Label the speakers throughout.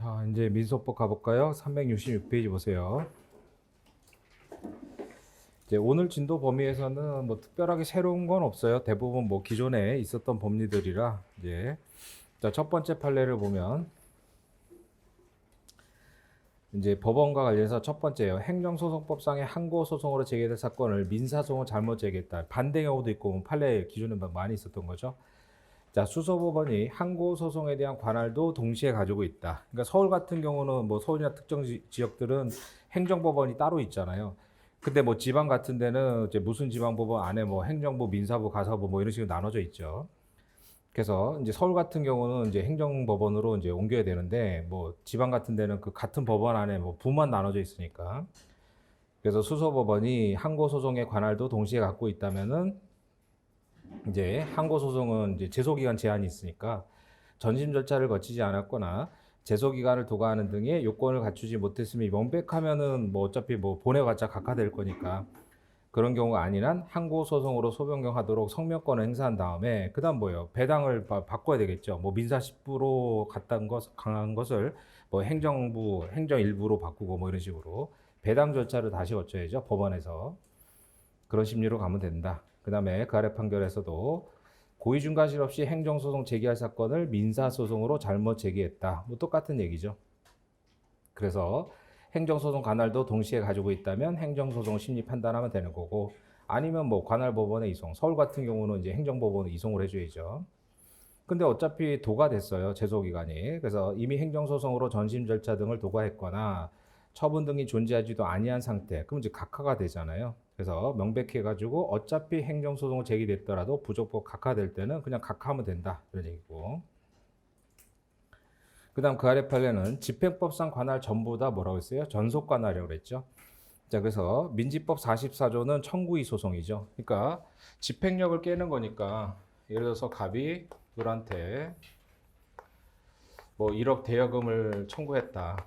Speaker 1: 자, 이제 민소법 가볼까요? 366페이지 보세요. 이제 오늘 진도 범위에서는 뭐 특별하게 새로운 건 없어요. 대부분 뭐 기존에 있었던 법리들이라 이제 자, 첫 번째 판례를 보면 이제 법원과 관련해서 첫 번째예요. 행정소송법상의 항고소송으로 제기될 사건을 민사소송으로 잘못 제기했다. 반대 경우도 있고 판례 기준에 많이 있었던 거죠. 자, 수서법원이 항고소송에 대한 관할도 동시에 가지고 있다. 그러니까 서울 같은 경우는 뭐 서울이나 특정 지역들은 행정법원이 따로 있잖아요. 근데 뭐 지방 같은 데는 이제 무슨 지방법원 안에 뭐 행정부, 민사부, 가사부 뭐 이런 식으로 나눠져 있죠. 그래서 이제 서울 같은 경우는 이제 행정법원으로 이제 옮겨야 되는데 뭐 지방 같은 데는 그 같은 법원 안에 뭐 부만 나눠져 있으니까. 그래서 수서법원이 항고소송의 관할도 동시에 갖고 있다면은 이제 항고소송은 이제 제소기간 제한이 있으니까 전심 절차를 거치지 않았거나 제소기간을 도과하는 등의 요건을 갖추지 못했음이 명백하면은 뭐 어차피 뭐 보내봤자 각하될 거니까 그런 경우가 아닌 한 항고소송으로 소변경하도록 성명권을 행사한 다음에 그다음 뭐예요? 배당을 바꿔야 되겠죠. 뭐 민사 10부로 갔던 것 강한 것을 뭐 행정부 행정 일부로 바꾸고 뭐 이런 식으로 배당 절차를 다시 거쳐야죠. 법원에서 그런 심리로 가면 된다. 그다음에 그 아래 판결에서도 고의중과실 없이 행정소송 제기할 사건을 민사소송으로 잘못 제기했다. 뭐 똑같은 얘기죠. 그래서 행정소송 관할도 동시에 가지고 있다면 행정소송 심리 판단하면 되는 거고 아니면 뭐 관할법원에 이송. 서울 같은 경우는 이제 행정법원에 이송을 해줘야죠. 근데 어차피 도가 됐어요. 제소기간이. 그래서 이미 행정소송으로 전심 절차 등을 도과했거나 처분 등이 존재하지도 아니한 상태. 그럼 이제 각하가 되잖아요. 그래서 명백해 가지고 어차피 행정소송을 제기됐더라도 부족법 각하될 때는 그냥 각하하면 된다. 이런 얘기고. 그다음 그 아래 판례는 집행법상 관할 전부 다 뭐라고 했어요? 전속 관할이라고 그랬죠. 자, 그래서 민지법 44조는 청구의 소송이죠. 그러니까 집행력을 깨는 거니까 예를 들어서 갑이 을한테 뭐 1억 대여금을 청구했다.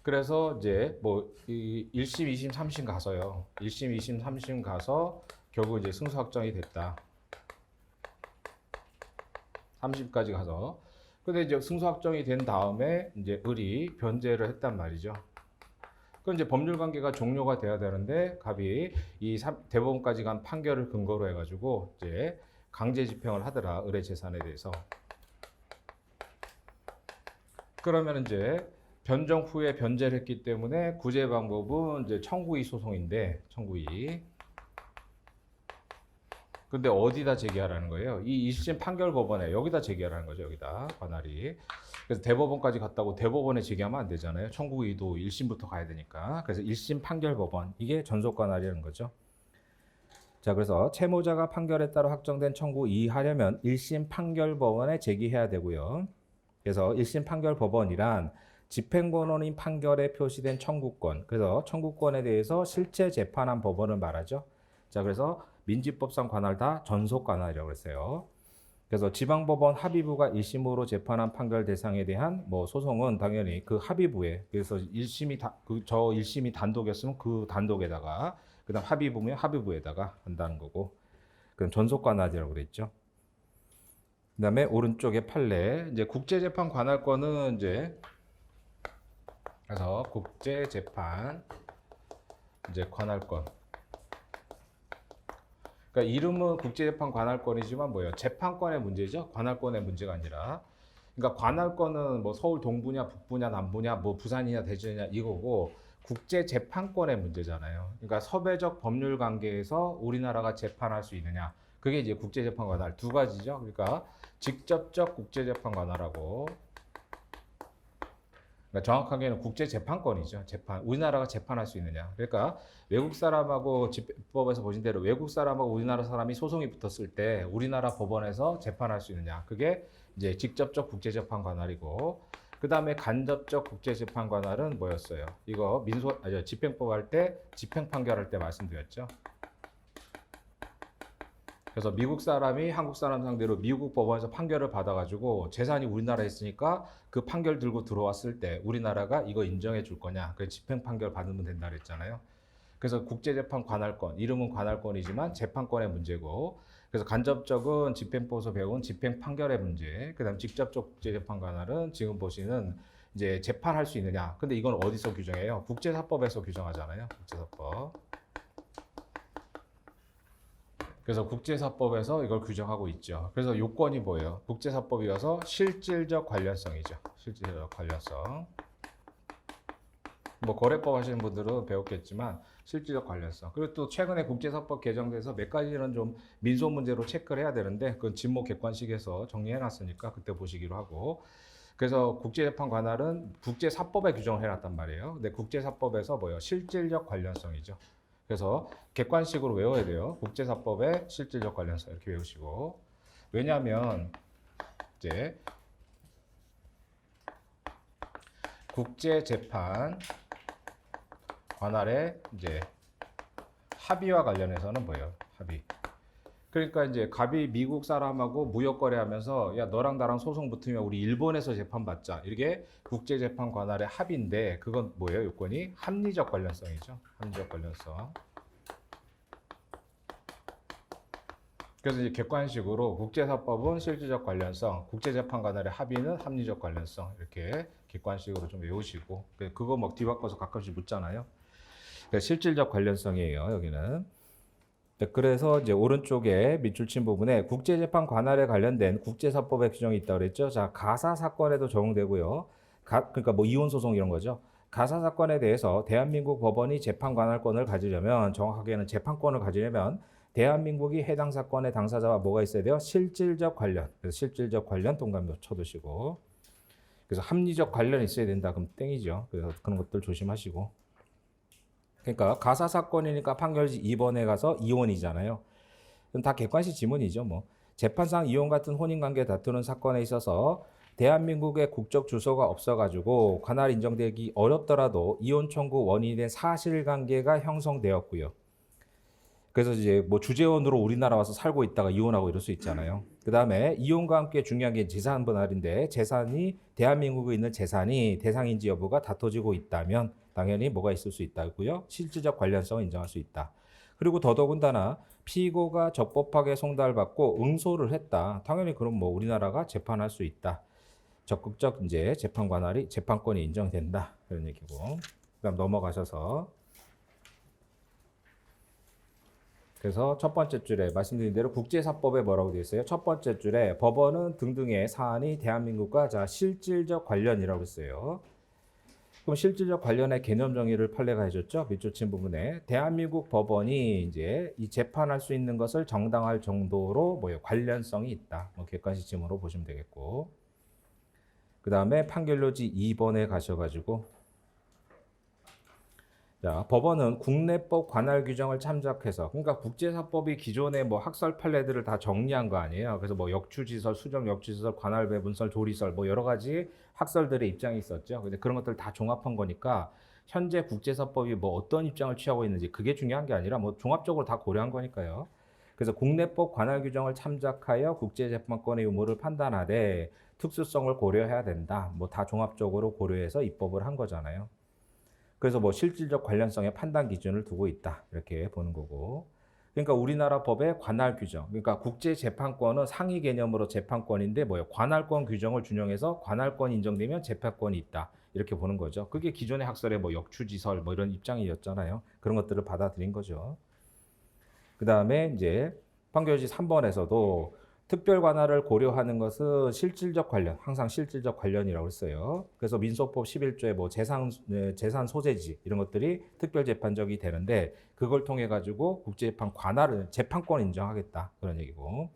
Speaker 1: 그래서 이제 뭐 1심, 2심, 3심 가서요. 1심, 2심, 3심 가서 결국 이제 승소 확정이 됐다. 3심까지 가서. 근데 이제 승소 확정이 된 다음에 이제 을이 변제를 했단 말이죠. 그럼 이제 법률 관계가 종료가 돼야 되는데 갑이 이 대법원까지 간 판결을 근거로 해가지고 이제 강제 집행을 하더라. 을의 재산에 대해서. 그러면 이제 변정 후에 변제를 했기 때문에 구제 방법은 이제 청구의 소송인데 청구의. 근데 어디다 제기하라는 거예요? 이 1심 판결 법원에 여기다 제기하라는 거죠. 여기다 관할이. 그래서 대법원까지 갔다고 대법원에 제기하면 안 되잖아요. 청구의도 1심부터 가야 되니까. 그래서 1심 판결 법원 이게 전속 관할이라는 거죠. 자, 그래서 채무자가 판결에 따라 확정된 청구 이의하려면 1심 판결 법원에 제기해야 되고요. 그래서 1심 판결 법원이란 집행권원인 판결에 표시된 청구권, 그래서 청구권에 대해서 실제 재판한 법원을 말하죠. 자, 그래서 민지법상 관할 다 전속 관할이라고 했어요. 그래서 지방법원 합의부가 1심으로 재판한 판결 대상에 대한 뭐 소송은 당연히 그 합의부에, 그래서 1심이 저 1심이 단독이었으면 그 단독에다가 그다음 합의부면 합의부에다가 한다는 거고. 그럼 전속 관할이라고 그랬죠. 그다음에 오른쪽에 판례, 이제 국제재판 관할권은 이제 그래서 국제재판 이제 관할권. 그러니까 이름은 국제재판 관할권이지만 뭐예요? 재판권의 문제죠. 관할권의 문제가 아니라. 그러니까 관할권은 뭐 서울 동부냐, 북부냐, 남부냐, 뭐 부산이냐, 대전이냐 이거고 국제재판권의 문제잖아요. 그러니까 서배적 법률 관계에서 우리나라가 재판할 수 있느냐. 그게 이제 국제재판 관할 두 가지죠. 그러니까 직접적 국제재판 관할하고 그러니까 정확하게는 국제재판권이죠. 재판. 우리나라가 재판할 수 있느냐. 그러니까 외국 사람하고 집법에서 보신 대로 외국 사람하고 우리나라 사람이 소송이 붙었을 때 우리나라 법원에서 재판할 수 있느냐. 그게 이제 직접적 국제재판 관할이고 그 다음에 간접적 국제재판 관할은 뭐였어요? 이거 집행법 할 때 집행 판결할 때 말씀드렸죠. 그래서 미국 사람이 한국 사람 상대로 미국 법원에서 판결을 받아가지고 재산이 우리나라에 있으니까 그 판결 들고 들어왔을 때 우리나라가 이거 인정해 줄 거냐. 그래서 집행 판결 받으면 된다 그랬잖아요. 그래서 국제재판 관할권, 이름은 관할권이지만 재판권의 문제고 그래서 간접적은 집행법에서 배운 집행 판결의 문제, 그다음 직접적 국제재판 관할은 지금 보시는 이제 재판할 수 있느냐. 근데 이건 어디서 규정해요? 국제사법에서 규정하잖아요. 국제사법. 그래서 국제사법에서 이걸 규정하고 있죠. 그래서 요건이 뭐예요? 국제사법이어서 실질적 관련성이죠. 실질적 관련성. 뭐 거래법 하시는 분들은 배웠겠지만 실질적 관련성. 그리고 또 최근에 국제사법 개정돼서 몇 가지는 좀 민소 문제로 체크를 해야 되는데 그건 진모 객관식에서 정리해놨으니까 그때 보시기로 하고. 그래서 국제재판 관할은 국제사법에 규정을 해놨단 말이에요. 근데 국제사법에서 뭐예요? 실질적 관련성이죠. 그래서 객관식으로 외워야 돼요. 국제사법의 실질적 관련성 이렇게 외우시고. 왜냐하면 이제 국제재판 관할의 이제 합의와 관련해서는 뭐예요? 합의. 그러니까 이제 갑이 미국 사람하고 무역 거래하면서 야 너랑 나랑 소송 붙으면 우리 일본에서 재판 받자. 이게 국제재판 관할의 합의인데 그건 뭐예요? 요건이 합리적 관련성이죠. 합리적 관련성. 그래서 이제 객관식으로 국제사법은 실질적 관련성, 국제재판 관할의 합의는 합리적 관련성 이렇게 객관식으로 좀 외우시고 그거 뭐 뒤바꿔서 가끔씩 묻잖아요. 실질적 관련성이에요. 여기는. 그래서 이제 오른쪽에 밑줄 친 부분에 국제재판 관할에 관련된 국제사법의 규정이 있다고 그랬죠. 자, 가사 사건에도 적용되고요. 그러니까 뭐 이혼 소송 이런 거죠. 가사 사건에 대해서 대한민국 법원이 재판 관할권을 가지려면 정확하게는 재판권을 가지려면 대한민국이 해당 사건의 당사자와 뭐가 있어야 돼요? 실질적 관련. 그래서 실질적 관련 동그라미 쳐두시고. 그래서 합리적 관련이 있어야 된다. 그럼 땡이죠. 그래서 그런 것들 조심하시고. 그러니까 가사 사건이니까 판결지 2번에 가서 이혼이잖아요. 그럼 다 객관식 지문이죠. 뭐 재판상 이혼 같은 혼인관계 다투는 사건에 있어서 대한민국의 국적 주소가 없어가지고 관할 인정되기 어렵더라도 이혼 청구 원인이 된 사실관계가 형성되었고요. 그래서 이제 뭐 주재원으로 우리나라 와서 살고 있다가 이혼하고 이럴 수 있잖아요. 그 다음에 이혼과 함께 중요한 게 재산 분할인데 재산이 대한민국에 있는 재산이 대상인지 여부가 다퉈지고 있다면 당연히 뭐가 있을 수 있다고요? 실질적 관련성을 인정할 수 있다. 그리고 더더군다나 피고가 적법하게 송달을 받고 응소를 했다. 당연히 그럼 뭐 우리나라가 재판할 수 있다. 적극적 이제 재판 관할이 재판권이 인정된다. 그런 얘기고. 그다음 넘어가셔서 그래서 첫 번째 줄에 말씀드린 대로 국제사법에 뭐라고 되어 있어요? 첫 번째 줄에 법원은 등등의 사안이 대한민국과 자 실질적 관련이라고 했어요. 그럼 실질적 관련의 개념 정의를 판례가 해줬죠. 밑줄 친 부분에 대한민국 법원이 이제 이 재판할 수 있는 것을 정당할 정도로 뭐예요? 관련성이 있다. 뭐 객관식 지문으로 보시면 되겠고. 그 다음에 판결료지 2번에 가셔가지고 자, 법원은 국내법 관할 규정을 참작해서 그러니까 국제사법이 기존의 뭐 학설 판례들을 다 정리한 거 아니에요. 그래서 뭐 역추지설, 수정 역추지설, 관할 배분설, 조리설 뭐 여러 가지 학설들의 입장이 있었죠. 근데 그런 것들 다 종합한 거니까 현재 국제사법이 뭐 어떤 입장을 취하고 있는지 그게 중요한 게 아니라 뭐 종합적으로 다 고려한 거니까요. 그래서 국내법 관할 규정을 참작하여 국제재판권의 의무를 판단하되 특수성을 고려해야 된다. 뭐 다 종합적으로 고려해서 입법을 한 거잖아요. 그래서 뭐 실질적 관련성의 판단 기준을 두고 있다. 이렇게 보는 거고. 그러니까 우리나라 법의 관할 규정. 그러니까 국제재판권은 상위 개념으로 재판권인데 뭐예요? 관할권 규정을 준용해서 관할권이 인정되면 재판권이 있다. 이렇게 보는 거죠. 그게 기존의 학설의 뭐 역추지설 뭐 이런 입장이었잖아요. 그런 것들을 받아들인 거죠. 그 다음에 이제 판결지 3번에서도 특별 관할을 고려하는 것은 실질적 관련, 항상 실질적 관련이라고 했어요. 그래서 민소법 11조에 뭐 재산 소재지 이런 것들이 특별 재판적이 되는데 그걸 통해 가지고 국제재판 관할을 재판권 인정하겠다 그런 얘기고.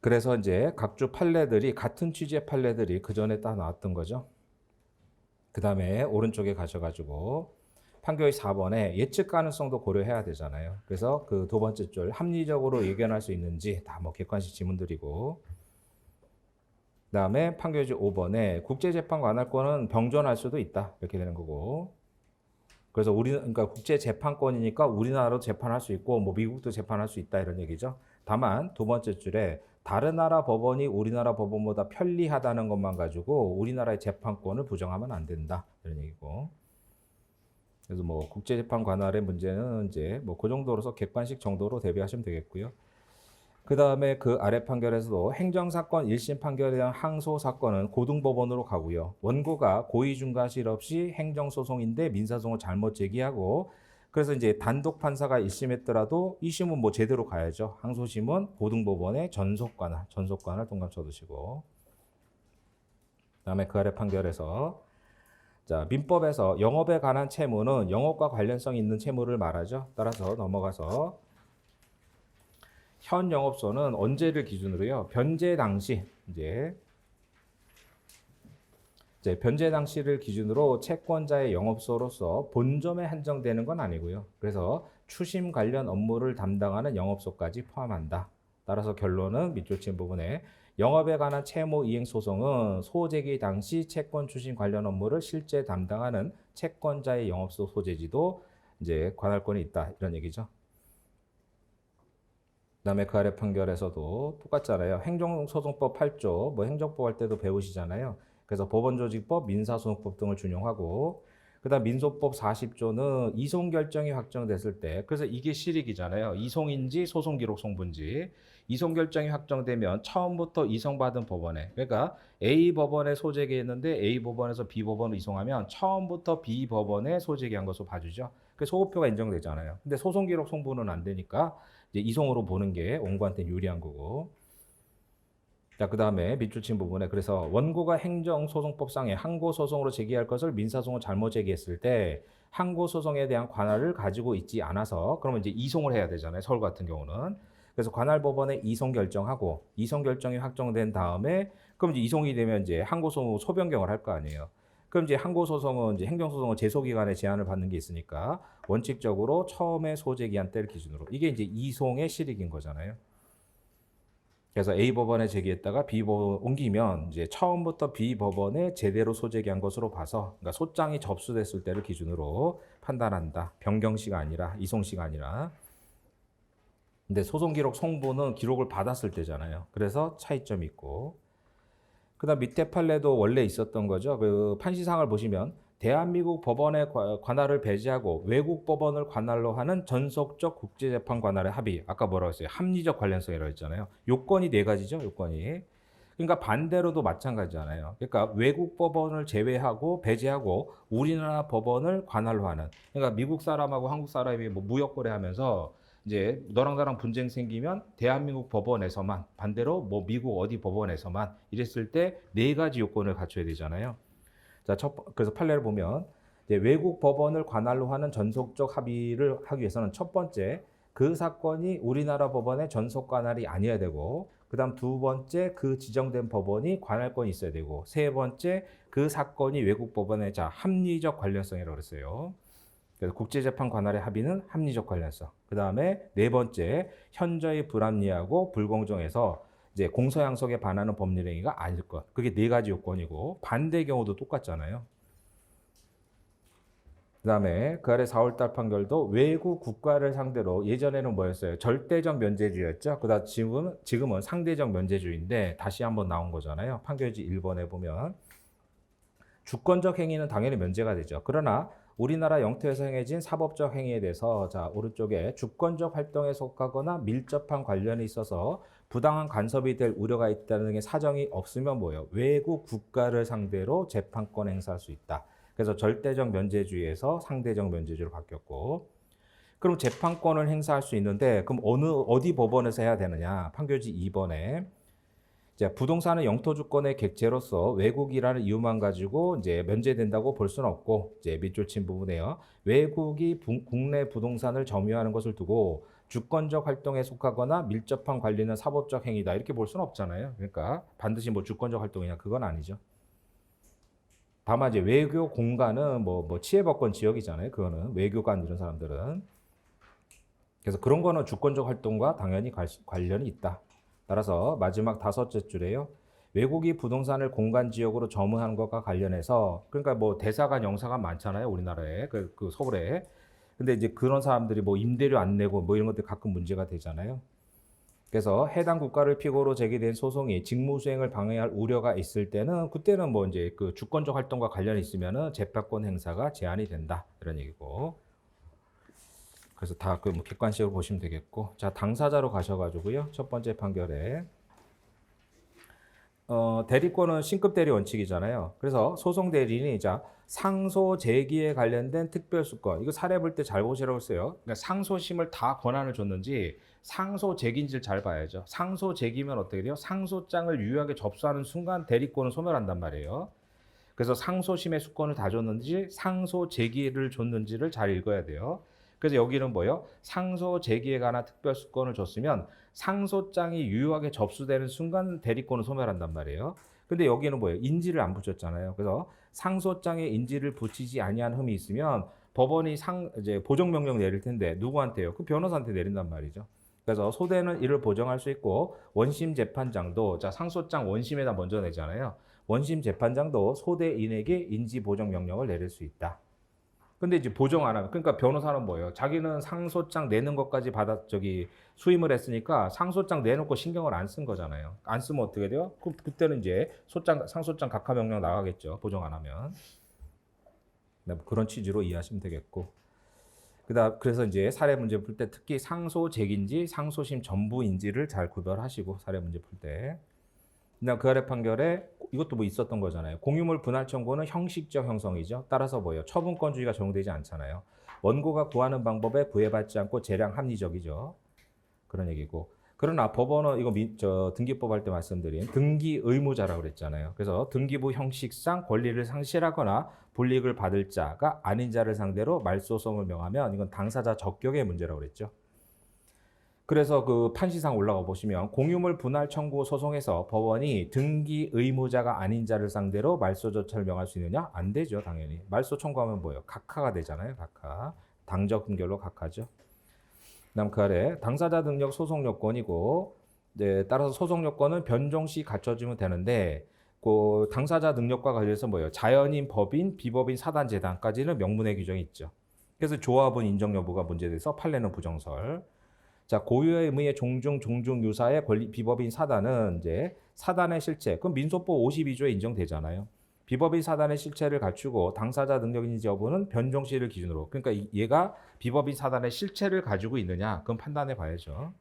Speaker 1: 그래서 이제 각주 판례들이 같은 취지의 판례들이 그 전에 다 나왔던 거죠. 그 다음에 오른쪽에 가셔가지고 판결이 4번에 예측 가능성도 고려해야 되잖아요. 그래서 그 두 번째 줄 합리적으로 예견할 수 있는지 다 뭐 객관식 지문들이고 그다음에 판결지 5번에 국제재판 관할권은 병존할 수도 있다. 이렇게 되는 거고. 그래서 그러니까 국제재판권이니까 우리나라도 재판할 수 있고 뭐 미국도 재판할 수 있다 이런 얘기죠. 다만 두 번째 줄에 다른 나라 법원이 우리나라 법원보다 편리하다는 것만 가지고 우리나라의 재판권을 부정하면 안 된다. 이런 얘기고. 그래서 뭐 국제재판 관할의 문제는 이제 뭐 그 정도로서 객관식 정도로 대비하시면 되겠고요. 그 다음에 그 아래 판결에서도 행정사건 1심 판결에 대한 항소사건은 고등법원으로 가고요. 원고가 고의중과실 없이 행정소송인데 민사소송을 잘못 제기하고 그래서 이제 단독 판사가 1심 했더라도 2심은 뭐 제대로 가야죠. 항소심은 고등법원의 전속관할 동감 쳐두시고. 그다음에 그 아래 판결에서 자, 민법에서 영업에 관한 채무는 영업과 관련성 있는 채무를 말하죠. 따라서 넘어가서 현 영업소는 언제를 기준으로요? 변제 당시 이제 변제 당시를 기준으로 채권자의 영업소로서 본점에 한정되는 건 아니고요. 그래서 추심 관련 업무를 담당하는 영업소까지 포함한다. 따라서 결론은 밑줄 친 부분에 영업에 관한 채무 이행 소송은 소제기 당시 채권 추심 관련 업무를 실제 담당하는 채권자의 영업소 소재지도 이제 관할권이 있다 이런 얘기죠. 그다음에 그 아래 판결에서도 똑같잖아요. 행정소송법 8조 뭐 행정법 할 때도 배우시잖아요. 그래서 법원조직법, 민사소송법 등을 준용하고 그다음 민소법 40조는 이송 결정이 확정됐을 때 그래서 이게 실익이잖아요. 이송인지 소송기록 송부인지 이송 결정이 확정되면 처음부터 이송받은 법원에 그러니까 A 법원에 소재기했는데 A 법원에서 B 법원으로 이송하면 처음부터 B 법원에 소재기한 것으로 봐주죠. 그 소급표가 인정되잖아요. 근데 소송기록 송부는 안 되니까 이제 이송으로 보는 게 원고한테 유리한 거고. 자, 그 다음에 밑줄 친 부분에 그래서 원고가 행정소송법상의 항고소송으로 제기할 것을 민사소송을 잘못 제기했을 때 항고소송에 대한 관할을 가지고 있지 않아서 그러면 이제 이송을 해야 되잖아요. 서울 같은 경우는. 그래서 관할법원에 이송 결정하고 이송 결정이 확정된 다음에 그럼 이제 이송이 되면 이제 항고소송 소변경을 할 거 아니에요. 그럼 이제 항고소송은 이제 행정소송은 제소기간에 제한을 받는 게 있으니까 원칙적으로 처음에 소재기한 때를 기준으로 이게 이제 이송의 실익인 거잖아요. 그래서 A 법원에 제기했다가 B 법원 옮기면 이제 처음부터 B 법원에 제대로 소재기한 것으로 봐서 그러니까 소장이 접수됐을 때를 기준으로 판단한다. 변경시가 아니라 이송시가 아니라. 근데 소송기록 송부는 기록을 받았을 때잖아요. 그래서 차이점이 있고. 그다음 밑에 판례도 원래 있었던 거죠. 그 판시상을 보시면 대한민국 법원의 관할을 배제하고 외국 법원을 관할로 하는 전속적 국제재판 관할의 합의. 아까 뭐라고 했어요? 합리적 관련성이라고 했잖아요. 요건이 네 가지죠. 요건이. 그러니까 반대로도 마찬가지잖아요. 그러니까 외국 법원을 제외하고 배제하고 우리나라 법원을 관할로 하는. 그러니까 미국 사람하고 한국 사람이 뭐 무역 거래하면서 이제 너랑 나랑 분쟁 생기면 대한민국 법원에서만 반대로 뭐 미국 어디 법원에서만 이랬을 때 네 가지 요건을 갖춰야 되잖아요. 자, 그래서 판례를 보면 이제 외국 법원을 관할로 하는 전속적 합의를 하기 위해서는 첫 번째 그 사건이 우리나라 법원의 전속 관할이 아니어야 되고 그다음 두 번째 그 지정된 법원이 관할권이 있어야 되고 세 번째 그 사건이 외국 법원의 자 합리적 관련성이라고 그랬어요. 그래서 국제재판 관할의 합의는 합리적 관련성. 그 다음에 네 번째 현저히 불합리하고 불공정해서 이제 공소양속에 반하는 법률 행위가 아닐 것. 그게 네 가지 요건이고 반대 경우도 똑같잖아요. 그 다음에 그 아래 4월달 판결도 외국 국가를 상대로 예전에는 뭐였어요? 절대적 면제주의였죠. 그다음 지금은 상대적 면제주의인데 다시 한번 나온 거잖아요. 판결지 1번에 보면 주권적 행위는 당연히 면제가 되죠. 그러나 우리나라 영토에서 행해진 사법적 행위에 대해서 자 오른쪽에 주권적 활동에 속하거나 밀접한 관련이 있어서 부당한 간섭이 될 우려가 있다는 게 사정이 없으면 뭐예요? 외국 국가를 상대로 재판권 행사할 수 있다. 그래서 절대적 면제주의에서 상대적 면제주의로 바뀌었고 그럼 재판권을 행사할 수 있는데 그럼 어디 법원에서 해야 되느냐? 판결지 2번에 이제 부동산은 영토 주권의 객체로서 외국이라는 이유만 가지고 이제 면제된다고 볼 수는 없고 이제 밑줄 친 부분에요. 외국이 국내 부동산을 점유하는 것을 두고 주권적 활동에 속하거나 밀접한 관리는 사법적 행위다 이렇게 볼 수는 없잖아요. 그러니까 반드시 뭐 주권적 활동이냐 그건 아니죠. 다만 이제 외교 공간은 뭐 치해법권 지역이잖아요. 그거는 외교관 이런 사람들은 그래서 그런 거는 주권적 활동과 당연히 관련이 있다. 따라서 마지막 5째 줄에요. 외국이 부동산을 공간 지역으로 점유하는 것과 관련해서 그러니까 뭐 대사관, 영사관 많잖아요. 우리나라에 그 서울에. 근데 이제 그런 사람들이 뭐 임대료 안 내고 뭐 이런 것들 가끔 문제가 되잖아요. 그래서 해당 국가를 피고로 제기된 소송이 직무 수행을 방해할 우려가 있을 때는 그때는 뭐 이제 그 주권적 활동과 관련이 있으면은 재판권 행사가 제한이 된다 이런 얘기고. 그래서 다 그 뭐 객관식으로 보시면 되겠고, 자 당사자로 가셔가지고요. 첫 번째 판결에 대리권은 신급 대리 원칙이잖아요. 그래서 소송 대리인이 자 상소 제기에 관련된 특별수권 이거 사례 볼 때 잘 보시라고 했어요. 그러니까 상소심을 다 권한을 줬는지 상소 제기인지를 잘 봐야죠. 상소 제기면 어떻게 돼요? 상소장을 유효하게 접수하는 순간 대리권은 소멸한단 말이에요. 그래서 상소심의 수권을 다 줬는지 상소 제기를 줬는지를 잘 읽어야 돼요. 그래서 여기는 뭐예요? 상소 제기에 관한 특별 수권을 줬으면 상소장이 유효하게 접수되는 순간 대리권을 소멸한단 말이에요. 근데 여기는 뭐예요? 인지를 안 붙였잖아요. 그래서 상소장에 인지를 붙이지 아니한 흠이 있으면 법원이 이제 보정 명령 내릴 텐데 누구한테요? 그 변호사한테 내린단 말이죠. 그래서 소대는 이를 보정할 수 있고 원심 재판장도 자 상소장 원심에다 먼저 내잖아요. 원심 재판장도 소대인에게 인지 보정 명령을 내릴 수 있다. 근데 이제 보정 안 하면 그러니까 변호사는 뭐예요? 자기는 상소장 내는 것까지 수임을 했으니까 상소장 내놓고 신경을 안 쓴 거잖아요. 안 쓰면 어떻게 돼요? 그때는 이제 상소장 각하 명령 나가겠죠. 보정 안 하면. 그런 취지로 이해하시면 되겠고. 그래서 이제 사례 문제 풀 때 특히 상소 제기인지 상소심 전부인지를 잘 구별하시고 사례 문제 풀 때. 그다음 그 아래 판결에 이것도 뭐 있었던 거잖아요. 공유물 분할 청구는 형식적 형성이죠. 따라서 뭐예요? 처분권주의가 적용되지 않잖아요. 원고가 구하는 방법에 구애받지 않고 재량 합리적이죠. 그런 얘기고. 그러나 법원은 이거 등기법 할 때 말씀드린 등기 의무자라고 그랬잖아요. 그래서 등기부 형식상 권리를 상실하거나 불이익을 받을 자가 아닌 자를 상대로 말소송을 명하면 이건 당사자 적격의 문제라고 그랬죠. 그래서 그 판시상 올라가 보시면 공유물 분할 청구 소송에서 법원이 등기 의무자가 아닌 자를 상대로 말소 조처를 명할 수 있느냐? 안 되죠, 당연히. 말소 청구하면 뭐예요? 각하가 되잖아요, 각하. 당적 근결로 각하죠. 그다음 그 아래 당사자 능력 소송 요건이고 따라서 소송 요건은 변종 시 갖춰지면 되는데 그 당사자 능력과 관련해서 뭐예요? 자연인, 법인, 비법인 사단 재단까지는 명문의 규정이 있죠. 그래서 조합은 인정 여부가 문제돼서 판례는 부정설. 자, 고유의 의무의 종중 유사의 권리 비법인 사단은 이제 사단의 실체. 그럼 민소법 52조에 인정되잖아요. 비법인 사단의 실체를 갖추고 당사자 능력인지 여부는 변종시를 기준으로. 그러니까 얘가 비법인 사단의 실체를 가지고 있느냐, 그건 판단해 봐야죠.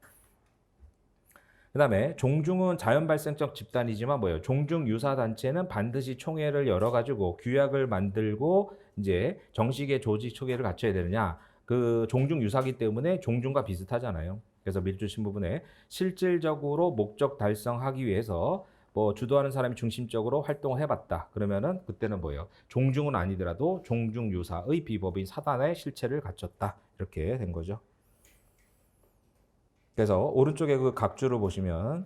Speaker 1: 그다음에 종중은 자연 발생적 집단이지만 뭐예요? 종중 유사 단체는 반드시 총회를 열어 가지고 규약을 만들고 이제 정식의 조직 초계를 갖춰야 되느냐? 그 종중 유사기 때문에 종중과 비슷하잖아요. 그래서 밀주신 부분에 실질적으로 목적 달성하기 위해서 뭐 주도하는 사람이 중심적으로 활동을 해봤다. 그러면은 그때는 뭐예요? 종중은 아니더라도 종중 유사의 비법인 사단의 실체를 갖췄다. 이렇게 된 거죠. 그래서 오른쪽에 그 각주를 보시면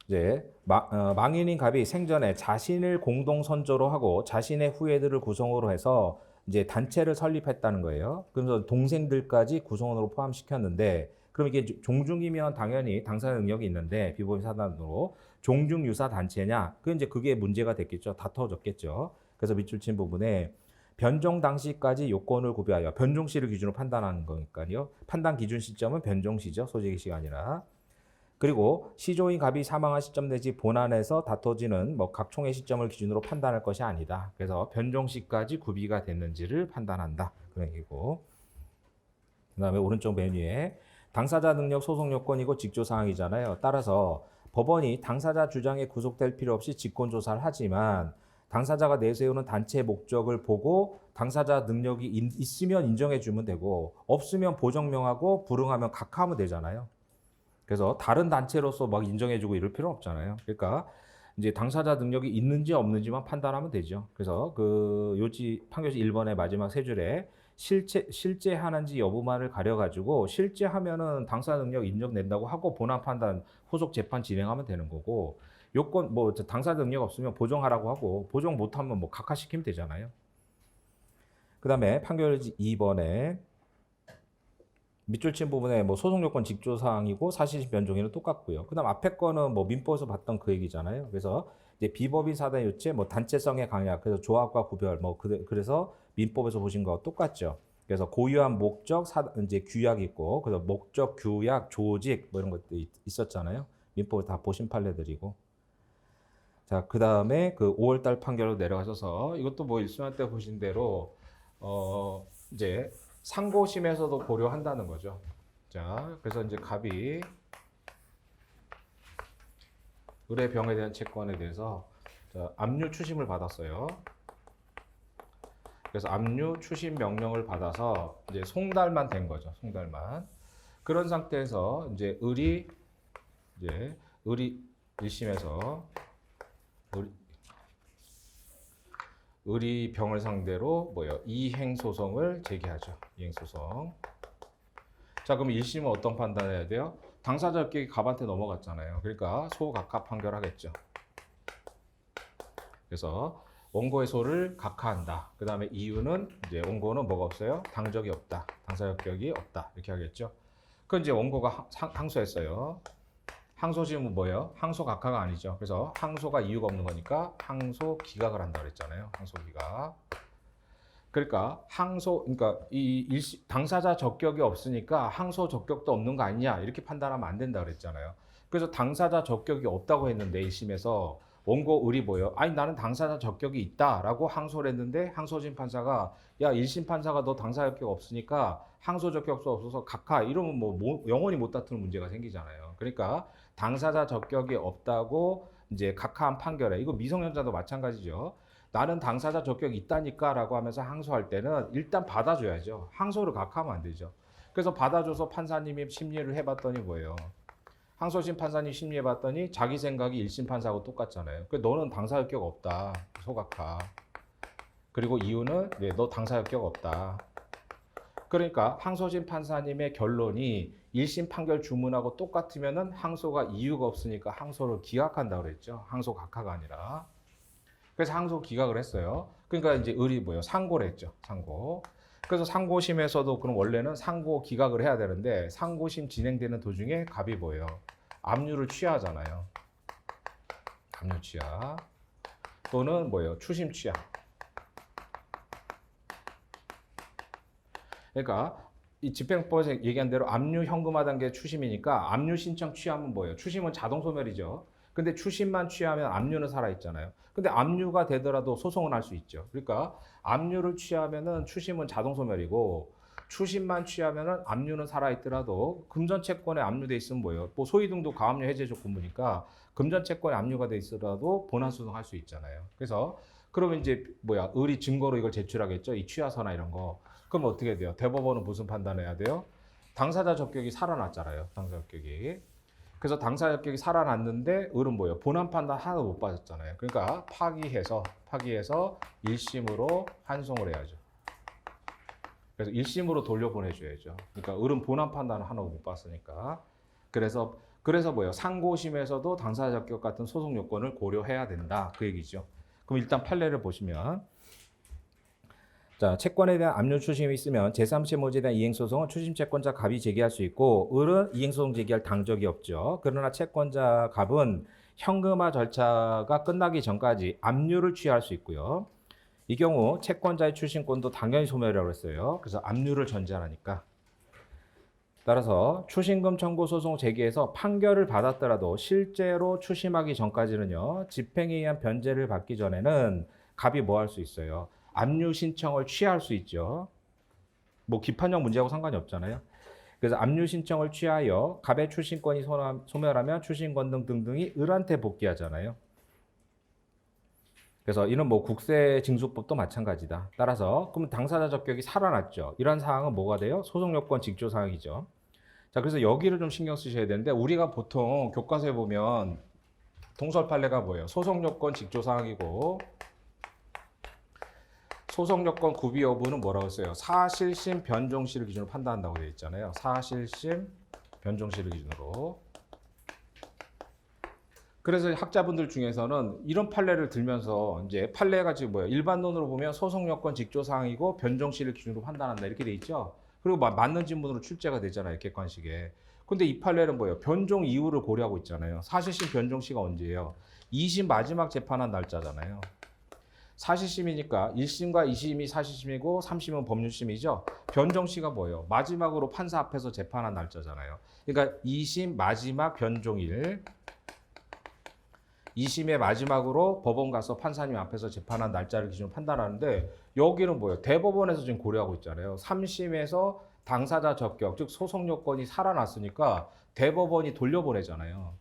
Speaker 1: 이제 망인인 갑이 생전에 자신을 공동 선조로 하고 자신의 후예들을 구성으로 해서 이제 단체를 설립했다는 거예요. 그래서 동생들까지 구성원으로 포함시켰는데 그럼 이게 종중이면 당연히 당사자 능력이 있는데 비법인 사단으로 종중 유사 단체냐? 그게 문제가 됐겠죠. 다퉈졌겠죠. 그래서 밑줄 친 부분에 변종 당시까지 요건을 구비하여 변종시를 기준으로 판단하는 거니까요. 판단 기준 시점은 변종시죠. 소재기 시간이라. 그리고 시조인 갑이 사망한 시점 내지 본안에서 다퉈지는 뭐 각총의 시점을 기준으로 판단할 것이 아니다. 그래서 변종시까지 구비가 됐는지를 판단한다. 그런 얘기고. 그다음에 오른쪽 메뉴에 당사자 능력 소송 요건이고 직조 사항이잖아요. 따라서 법원이 당사자 주장에 구속될 필요 없이 직권 조사를 하지만 당사자가 내세우는 단체 목적을 보고 당사자 능력이 있으면 인정해 주면 되고 없으면 보정명하고 불응하면 각하하면 되잖아요. 그래서 다른 단체로서 막 인정해주고 이럴 필요 없잖아요. 그러니까 이제 당사자 능력이 있는지 없는지만 판단하면 되죠. 그래서 그 요지 판결시 1번의 마지막 세 줄에 실제 하는지 여부만을 가려가지고 실제 하면은 당사자 능력 인정된다고 하고 본안 판단 후속 재판 진행하면 되는 거고 요건 뭐 당사자 능력 없으면 보정하라고 하고 보정 못하면 뭐 각하시키면 되잖아요. 그 다음에 판결지 2번에 밑줄 친 부분에 뭐 소송 요건 직조 사항이고 사실심 변종에는 똑같고요. 그다음 앞에 거는 뭐 민법에서 봤던 그 얘기잖아요. 그래서 이제 비법인 사단 유체 뭐 단체성의 강약 그래서 조합과 구별 뭐 그래서 민법에서 보신 거 똑같죠. 그래서 고유한 목적 이제 규약 있고 그래서 목적 규약 조직 뭐 이런 것도 있었잖아요. 민법에 다 보신 판례들이고. 자, 그다음에 그 5월달 판결로 내려가셔서 이것도 뭐 일순환 때 보신 대로 이제 상고심에서도 고려한다는 거죠. 자, 그래서 이제 갑이 의뢰병에 대한 채권에 대해서 자, 압류 추심을 받았어요. 그래서 압류 추심 명령을 받아서 이제 송달만 된 거죠. 송달만. 그런 상태에서 이제 의리 1심에서 의리병을 상대로 이행 소송을 제기하죠. 이행 소송. 자, 그럼 1심은 어떤 판단을 해야 돼요? 당사자 합격이 갑한테 넘어갔잖아요. 그러니까 소각하 판결하겠죠. 그래서 원고의 소를 각하한다. 그 다음에 이유는 이제 원고는 뭐가 없어요? 당적이 없다. 당사자 합격이 없다. 이렇게 하겠죠. 그건 이제 원고가 항소했어요. 항소심은 뭐예요? 항소 각하가 아니죠. 그래서 항소가 이유가 없는 거니까 항소 기각을 한다 그랬잖아요. 항소 기각. 그러니까 당사자 적격이 없으니까 항소 적격도 없는 거 아니냐 이렇게 판단하면 안 된다 그랬잖아요. 그래서 당사자 적격이 없다고 했는데 1심에서 원고 의리 뭐예요? 아니 나는 당사자 적격이 있다라고 항소를 했는데 항소심 판사가 야 1심 판사가 너 당사자 적격 없으니까 항소 적격수 없어서 각하 이러면 뭐 영원히 못 다투는 문제가 생기잖아요. 그러니까 당사자 적격이 없다고 이제 각하한 판결에 이거 미성년자도 마찬가지죠. 나는 당사자 적격이 있다니까 라고 하면서 항소할 때는 일단 받아줘야죠. 항소를 각하하면 안 되죠. 그래서 받아줘서 판사님이 심리를 해봤더니 뭐예요? 항소심 판사님 심리해봤더니 자기 생각이 1심 판사하고 똑같잖아요. 너는 당사자 적격 없다. 소각하. 그리고 이유는 너 당사자 적격 없다. 그러니까 항소심 판사님의 결론이 1심 판결 주문하고 똑같으면은 항소가 이유가 없으니까 항소를 기각한다 그랬죠. 항소 각하가 아니라. 그래서 항소 기각을 했어요. 그러니까 이제 의리 뭐예요? 상고를 했죠. 상고. 그래서 상고심에서도 그럼 원래는 상고 기각을 해야 되는데 상고심 진행되는 도중에 갑이 뭐예요? 압류를 취하잖아요. 압류 취하. 또는 뭐예요? 추심 취하. 그러니까 이 집행법에서 얘기한 대로 압류 현금화 단계 추심이니까 압류 신청 취하면 뭐예요? 추심은 자동 소멸이죠. 근데 추심만 취하면 압류는 살아있잖아요. 근데 압류가 되더라도 소송은 할 수 있죠. 그러니까 압류를 취하면은 추심은 자동 소멸이고 추심만 취하면은 압류는 살아있더라도 금전 채권에 압류돼 있으면 뭐예요? 뭐 소위등도 가압류 해제 조건부니까 금전 채권에 압류가 돼 있더라도 본안 소송할 수 있잖아요. 그래서 그러면 이제 의리 증거로 이걸 제출하겠죠. 이 취하서나 이런 거. 그럼 어떻게 돼요? 대법원은 무슨 판단해야 돼요? 당사자 적격이 살아났잖아요. 당사자 적격이. 그래서 당사자 적격이 살아났는데 을은 뭐예요? 본안 판단 하나도 못 받았잖아요. 그러니까 파기해서 1심으로 환송을 해야죠. 그래서 1심으로 돌려보내줘야죠. 그러니까 을은 본안 판단을 하나도 못 봤으니까. 그래서 뭐예요? 상고심에서도 당사자 적격 같은 소송 요건을 고려해야 된다. 그 얘기죠. 그럼 일단 판례를 보시면 자, 채권에 대한 압류 추심이 있으면 제3심 모지에 대한 이행소송은 추심 채권자 갑이 제기할 수 있고 을은 이행소송 제기할 당적이 없죠. 그러나 채권자 갑은 현금화 절차가 끝나기 전까지 압류를 취할 수 있고요. 이 경우 채권자의 추심권도 당연히 소멸이라고 했어요. 그래서 압류를 전제하니까. 따라서 추심금 청구 소송 제기해서 판결을 받았더라도 실제로 추심하기 전까지는요. 집행에 의한 변제를 받기 전에는 갑이 뭐 할 수 있어요? 압류 신청을 취할 수 있죠. 뭐 기판형 문제하고 상관이 없잖아요. 그래서 압류 신청을 취하여 갑의 추심권이 소멸하면 추심권 등등이 을한테 복귀하잖아요. 그래서 이는 뭐 국세징수법도 마찬가지다. 따라서 그럼 당사자 적격이 살아났죠. 이런 사항은 뭐가 돼요? 소송요건 직조 사항이죠. 자, 그래서 여기를 좀 신경 쓰셔야 되는데 우리가 보통 교과서에 보면 동설 판례가 뭐예요? 소송요건 직조 사항이고 소송요건 구비 여부는 뭐라고 했어요? 사실심 변종시를 기준으로 판단한다고 되어 있잖아요. 사실심 변종시를 기준으로. 그래서 학자분들 중에서는 이런 판례를 들면서 이제 판례가 지금 뭐예요? 일반론으로 보면 소송요건 직조사항이고 변종시를 기준으로 판단한다 이렇게 돼 있죠. 그리고 맞는 지문으로 출제가 되잖아요. 객관식에. 근데 이 판례는 뭐예요? 변종 이유를 고려하고 있잖아요. 사실심 변종시가 언제예요? 2심 마지막 재판한 날짜잖아요. 사실심이니까 1심과 2심이 사실심이고 3심은 법률심이죠. 변종시가 뭐예요? 마지막으로 판사 앞에서 재판한 날짜잖아요. 그러니까 2심 마지막 변종일 2심의 마지막으로 법원 가서 판사님 앞에서 재판한 날짜를 기준으로 판단하는데 여기는 뭐예요? 대법원에서 지금 고려하고 있잖아요. 3심에서 당사자 적격, 즉 소송 요건이 살아났으니까 대법원이 돌려보내잖아요.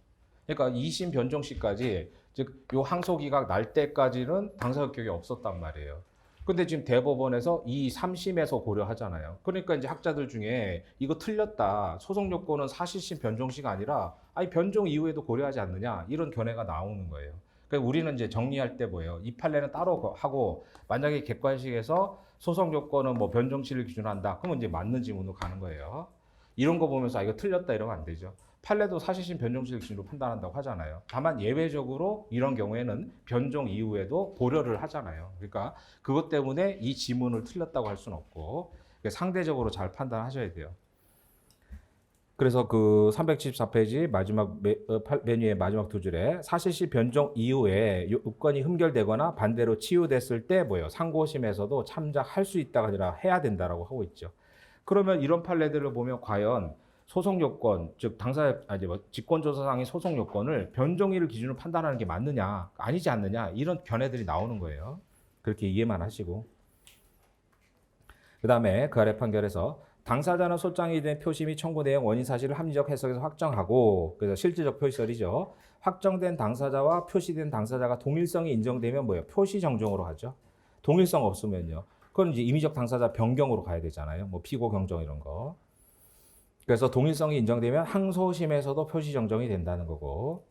Speaker 1: 그러니까 2심 변정 시까지 즉 요 항소 기각 날 때까지는 당사 적격이 없었단 말이에요. 근데 지금 대법원에서 이 3심에서 고려하잖아요. 그러니까 이제 학자들 중에 이거 틀렸다. 소송 요건은 사실심 변종시가 아니라 아니 변종 이후에도 고려하지 않느냐 이런 견해가 나오는 거예요. 그러니까 우리는 이제 정리할 때 뭐예요? 이 판례는 따로 하고 만약에 객관식에서 소송 요건은 뭐 변종시를 기준으로 한다. 그러면 이제 맞는 지문으로 가는 거예요. 이런 거 보면서 아 이거 틀렸다 이러면 안 되죠. 판례도 사실심 변종시를 기준으로 판단한다고 하잖아요. 다만 예외적으로 이런 경우에는 변종 이후에도 고려를 하잖아요. 그러니까 그것 때문에 이 지문을 틀렸다고 할 수는 없고 상대적으로 잘 판단하셔야 돼요. 그래서 그 374페이지 마지막 맨 위에 마지막 두 줄에 사실시 변종 이후에 요건이 흠결되거나 반대로 치유됐을 때 뭐예요? 상고심에서도 참작할 수 있다가 아니라 해야 된다라고 하고 있죠. 그러면 이런 판례들을 보면 과연 소송 요건, 즉 당사 직권조사상의 소송 요건을 변종일을 기준으로 판단하는 게 맞느냐, 아니지 않느냐 이런 견해들이 나오는 거예요. 그렇게 이해만 하시고. 그다음에 그 아래 판결에서 당사자는 소장이 된 표시 및 청구 내용 원인 사실을 합리적 해석에서 확정하고 그래서 실질적 표시설이죠. 확정된 당사자와 표시된 당사자가 동일성이 인정되면 뭐예요? 표시 정정으로 하죠. 동일성 없으면요. 그건 이제 임의적 당사자 변경으로 가야 되잖아요. 뭐 피고 경정 이런 거. 그래서 동일성이 인정되면 항소심에서도 표시 정정이 된다는 거고.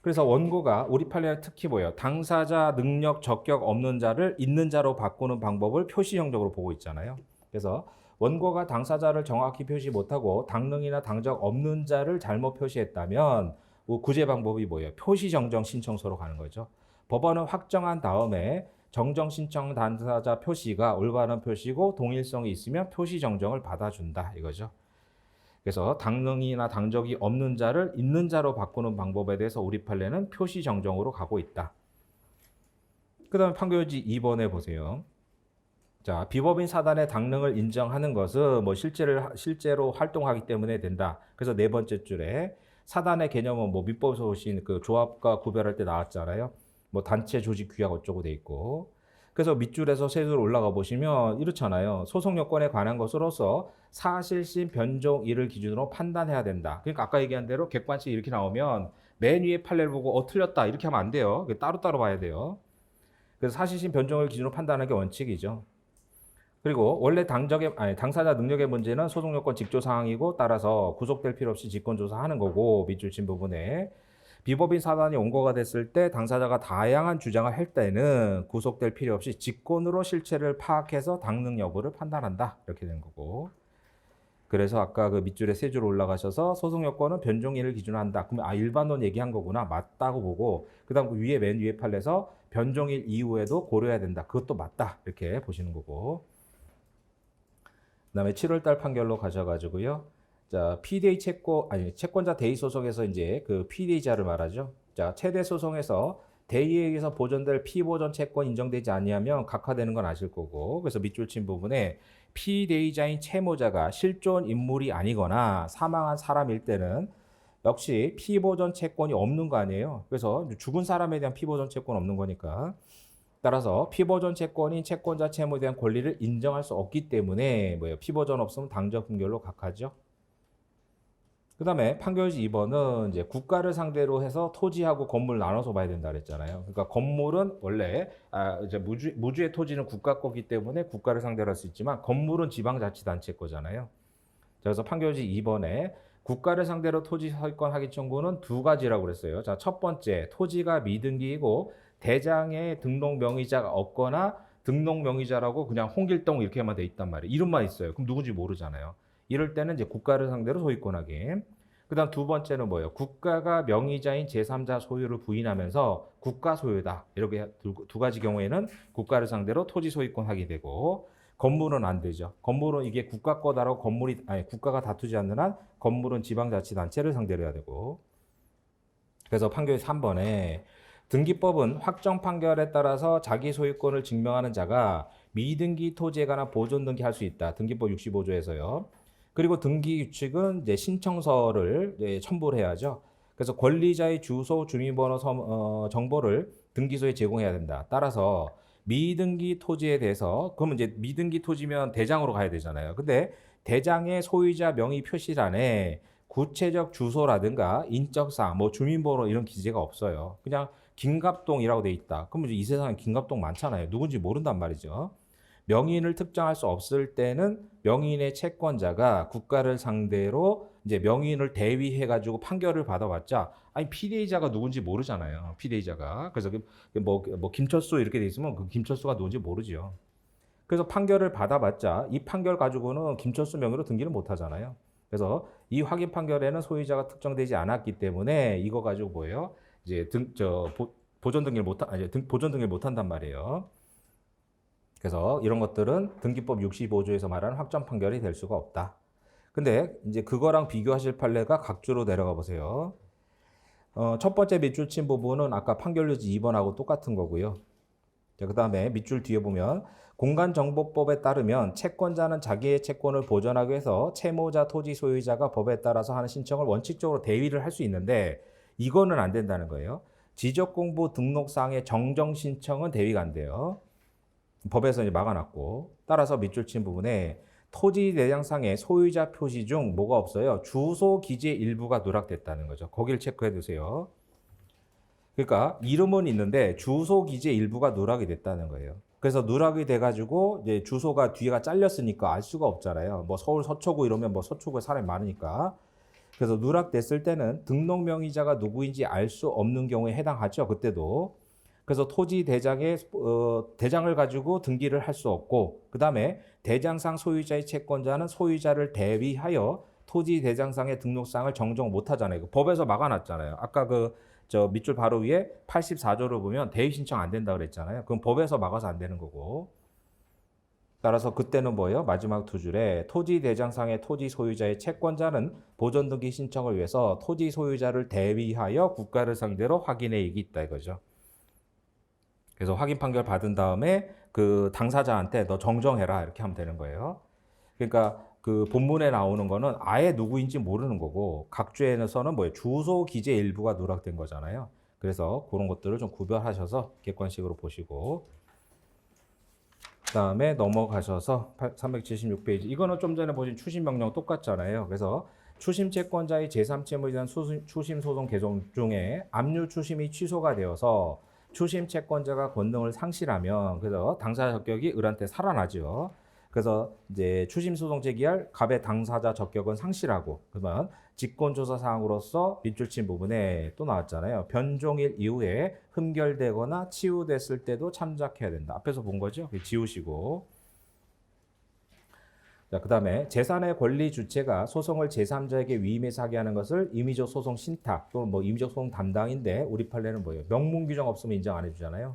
Speaker 1: 그래서 원고가 우리 판례는 특히 뭐예요? 당사자 능력 적격 없는 자를 있는 자로 바꾸는 방법을 표시 정정으로 보고 있잖아요. 그래서 원고가 당사자를 정확히 표시 못하고 당능이나 당적 없는 자를 잘못 표시했다면 구제 방법이 뭐예요? 표시 정정 신청서로 가는 거죠. 법원은 확정한 다음에 정정 신청 당사자 표시가 올바른 표시고 동일성이 있으면 표시 정정을 받아준다 이거죠. 그래서 당능이나 당적이 없는 자를 있는 자로 바꾸는 방법에 대해서 우리 판례는 표시 정정으로 가고 있다. 그 다음에 판결지 2번에 보세요. 자, 비법인 사단의 당능을 인정하는 것은 뭐 실제로 활동하기 때문에 된다. 그래서 네 번째 줄에 사단의 개념은 뭐 민법에서 오신 그 조합과 구별할 때 나왔잖아요. 뭐 단체 조직 규약 어쩌고 돼 있고. 그래서 밑줄에서 세 줄 올라가 보시면 이렇잖아요. 소송 요건에 관한 것으로서 사실심 변종일을 기준으로 판단해야 된다. 그러니까 아까 얘기한 대로 객관식 이렇게 나오면 맨 위에 판례를 보고 틀렸다 이렇게 하면 안 돼요. 따로따로 봐야 돼요. 그래서 사실심 변종을 기준으로 판단하는 게 원칙이죠. 그리고 원래 당사자 능력의 문제는 소송 요건 직조 사항이고 따라서 구속될 필요 없이 직권 조사하는 거고 밑줄 친 부분에 비법인 사단이 원고가 됐을 때 당사자가 다양한 주장을 할 때는 구속될 필요 없이 직권으로 실체를 파악해서 당능 여부를 판단한다 이렇게 된 거고. 그래서 아까 그 밑줄에 세 줄 올라가셔서 소송 요건은 변종일을 기준으로 한다. 그러면 일반론 얘기한 거구나 맞다고 보고 그다음 그 위에 맨 위에 판례에서 변종일 이후에도 고려해야 된다. 그것도 맞다 이렇게 보시는 거고. 그다음에 7월달 판결로 가셔가지고요. 자, 채권자 대의 소송에서 이제 그 피대의자를 말하죠. 자, 최대 소송에서 대의에 의해서 보존될 피보존 채권 인정되지 아니하면 각하되는 건 아실 거고. 그래서 밑줄 친 부분에 피대의자인 채무자가 실존 인물이 아니거나 사망한 사람일 때는 역시 피보존 채권이 없는 거 아니에요. 그래서 죽은 사람에 대한 피보존 채권 없는 거니까. 따라서 피보존 채권인 채권자 채무에 대한 권리를 인정할 수 없기 때문에 뭐예요? 피보존 없으면 당적 분결로 각하죠. 그 다음에 판결지 2번은 이제 국가를 상대로 해서 토지하고 건물 나눠서 봐야 된다 그랬잖아요. 그러니까 건물은 원래 이제 무주의 토지는 국가 거기 때문에 국가를 상대로 할 수 있지만 건물은 지방자치단체 거잖아요. 그래서 판결지 2번에 국가를 상대로 토지 서유권 확인 청구는 두 가지라고 그랬어요. 자, 첫 번째 토지가 미등기이고 대장에 등록 명의자가 없거나 등록 명의자라고 그냥 홍길동 이렇게만 돼 있단 말이에요. 이름만 있어요. 그럼 누군지 모르잖아요. 이럴 때는 이제 국가를 상대로 소유권 확인. 그다음 두 번째는 뭐예요? 국가가 명의자인 제3자 소유를 부인하면서 국가 소유다. 이렇게 두 가지 경우에는 국가를 상대로 토지 소유권 확인되고 건물은 안 되죠. 건물은 이게 국가 거다라고 국가가 다투지 않는 한 건물은 지방자치단체를 상대로 해야 되고. 그래서 판결 3번에 등기법은 확정 판결에 따라서 자기 소유권을 증명하는 자가 미등기 토지에 관한 보존 등기할 수 있다. 등기법 65조에서요. 그리고 등기 규칙은 이제 신청서를 첨부를 해야죠. 그래서 권리자의 주소, 주민번호 정보를 등기소에 제공해야 된다. 따라서 미등기 토지에 대해서 그러면 이제 미등기 토지면 대장으로 가야 되잖아요. 근데 대장의 소유자 명의 표시란에 구체적 주소라든가 인적사항, 뭐 주민번호 이런 기재가 없어요. 그냥 김갑동이라고 돼 있다. 그럼 이제 이 세상에 김갑동 많잖아요. 누군지 모른단 말이죠. 명인을 특정할 수 없을 때는 명인의 채권자가 국가를 상대로 이제 명인을 대위해 가지고 판결을 받아봤자 아니 피해자가 누군지 모르잖아요. 피해자가. 그래서 뭐 김철수 이렇게 돼 있으면 그 김철수가 누군지 모르죠. 그래서 판결을 받아봤자 이 판결 가지고는 김철수 명의로 등기를 못 하잖아요. 그래서 이 확인 판결에는 소유자가 특정되지 않았기 때문에 이거 가지고 뭐예요? 이제 보존 등기를 보존 등기를 못 한단 말이에요. 그래서 이런 것들은 등기법 65조에서 말하는 확정 판결이 될 수가 없다. 근데 이제 그거랑 비교하실 판례가 각주로 내려가 보세요. 첫 번째 밑줄 친 부분은 아까 판결유지 2번하고 똑같은 거고요. 그 다음에 밑줄 뒤에 보면 공간정보법에 따르면 채권자는 자기의 채권을 보전하기 위해서 채무자, 토지 소유자가 법에 따라서 하는 신청을 원칙적으로 대위를 할 수 있는데 이거는 안 된다는 거예요. 지적공부 등록상의 정정 신청은 대위가 안 돼요. 법에서 이제 막아놨고 따라서 밑줄 친 부분에 토지 대장상의 소유자 표시 중 뭐가 없어요? 주소 기재 일부가 누락됐다는 거죠. 거기를 체크해 두세요. 그러니까 이름은 있는데 주소 기재 일부가 누락이 됐다는 거예요. 그래서 누락이 돼가지고 이제 주소가 뒤가 잘렸으니까 알 수가 없잖아요. 뭐 서울 서초구 이러면 뭐 서초구에 사람이 많으니까. 그래서 누락됐을 때는 등록 명의자가 누구인지 알 수 없는 경우에 해당하죠. 그때도. 그래서 토지 대장의 대장을 가지고 등기를 할 수 없고 그 다음에 대장상 소유자의 채권자는 소유자를 대위하여 토지 대장상의 등록상을 정정 못하잖아요. 법에서 막아놨잖아요. 아까 저 밑줄 바로 위에 84조를 보면 대위 신청 안 된다 그랬잖아요. 그럼 법에서 막아서 안 되는 거고. 따라서 그때는 뭐예요? 마지막 두 줄에 토지 대장상의 토지 소유자의 채권자는 보존 등기 신청을 위해서 토지 소유자를 대위하여 국가를 상대로 확인의 이익이 있다 이거죠. 그래서 확인 판결 받은 다음에 그 당사자한테 너 정정해라 이렇게 하면 되는 거예요. 그러니까 그 본문에 나오는 거는 아예 누구인지 모르는 거고 각주에서는 뭐예요? 주소 기재 일부가 누락된 거잖아요. 그래서 그런 것들을 좀 구별하셔서 객관식으로 보시고 그다음에 넘어가셔서 376페이지 이거는 좀 전에 보신 추심 명령 똑같잖아요. 그래서 추심 채권자의 제3채무에 대한 추심 소송 개정 중에 압류 추심이 취소가 되어서 추심 채권자가 권능을 상실하면 그래서 당사자 적격이 을한테 살아나죠. 그래서 이제 추심 소송 제기할 갑의 당사자 적격은 상실하고 그러면 직권조사 사항으로서 밑줄 친 부분에 또 나왔잖아요. 변종일 이후에 흠결되거나 치유됐을 때도 참작해야 된다. 앞에서 본 거죠. 지우시고. 자, 그다음에 재산의 권리 주체가 소송을 제3자에게 위임해서 하게 하는 것을 임의적 소송 신탁 또는 뭐 임의적 소송 담당인데 우리 판례는 뭐예요? 명문 규정 없으면 인정 안 해주잖아요.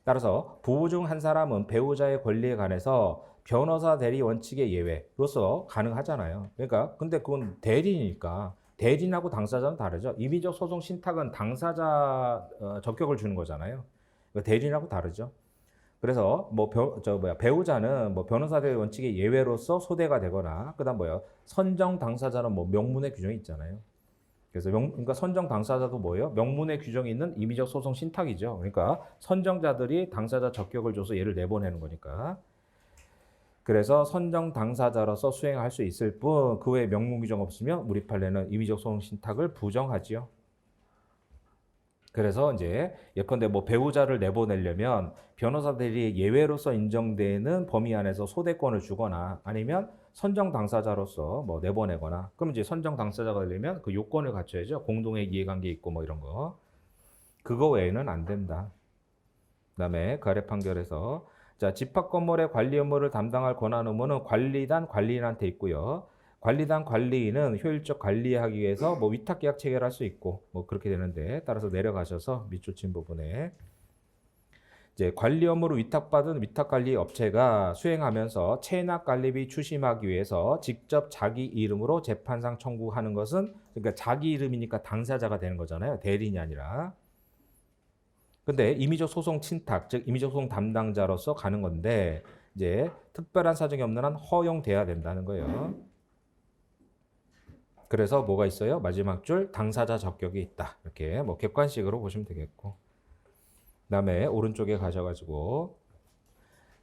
Speaker 1: 따라서 부부 중 한 사람은 배우자의 권리에 관해서 변호사 대리 원칙의 예외로서 가능하잖아요. 그러니까 근데 그건 대리니까 대리인하고 당사자는 다르죠. 임의적 소송 신탁은 당사자 적격을 주는 거잖아요. 그러니까 대리인하고 다르죠. 그래서 뭐 배우자는 뭐 변호사 대리 원칙의 예외로서 소대가 되거나 그다음 뭐예요? 선정 당사자는 뭐 명문의 규정이 있잖아요. 그래서 그러니까 선정 당사자도 뭐예요? 명문의 규정이 있는 임의적 소송 신탁이죠. 그러니까 선정자들이 당사자 적격을 줘서 얘를 내보내는 거니까. 그래서 선정 당사자로서 수행할 수 있을 뿐 그 외에 명문 규정 없으면 우리 판례는 임의적 소송 신탁을 부정하지요. 그래서 이제 예컨대 뭐 배우자를 내보내려면 변호사들이 예외로서 인정되는 범위 안에서 소대권을 주거나 아니면 선정 당사자로서 뭐 내보내거나 그럼 이제 선정 당사자가 되려면 그 요건을 갖춰야죠. 공동의 이해관계 있고 뭐 이런 거. 그거 외에는 안 된다. 그다음에 그 아래 판결에서 자, 집합 건물의 관리 업무를 담당할 권한 의무는 관리인한테 있고요. 관리단 관리인은 효율적 관리하기 위해서 뭐 위탁 계약 체결할 수 있고 뭐 그렇게 되는데 따라서 내려가셔서 밑줄 친 부분에 이제 관리 업무로 위탁받은 위탁관리 업체가 수행하면서 체납 관리비 추심하기 위해서 직접 자기 이름으로 재판상 청구하는 것은 그러니까 자기 이름이니까 당사자가 되는 거잖아요. 대리인이 아니라. 근데 임의적 소송 친탁, 즉 임의적 소송 담당자로서 가는 건데 이제 특별한 사정이 없는 한 허용돼야 된다는 거예요. 그래서 뭐가 있어요? 마지막 줄 당사자 적격이 있다. 이렇게 뭐 객관식으로 보시면 되겠고. 그다음에 오른쪽에 가셔가지고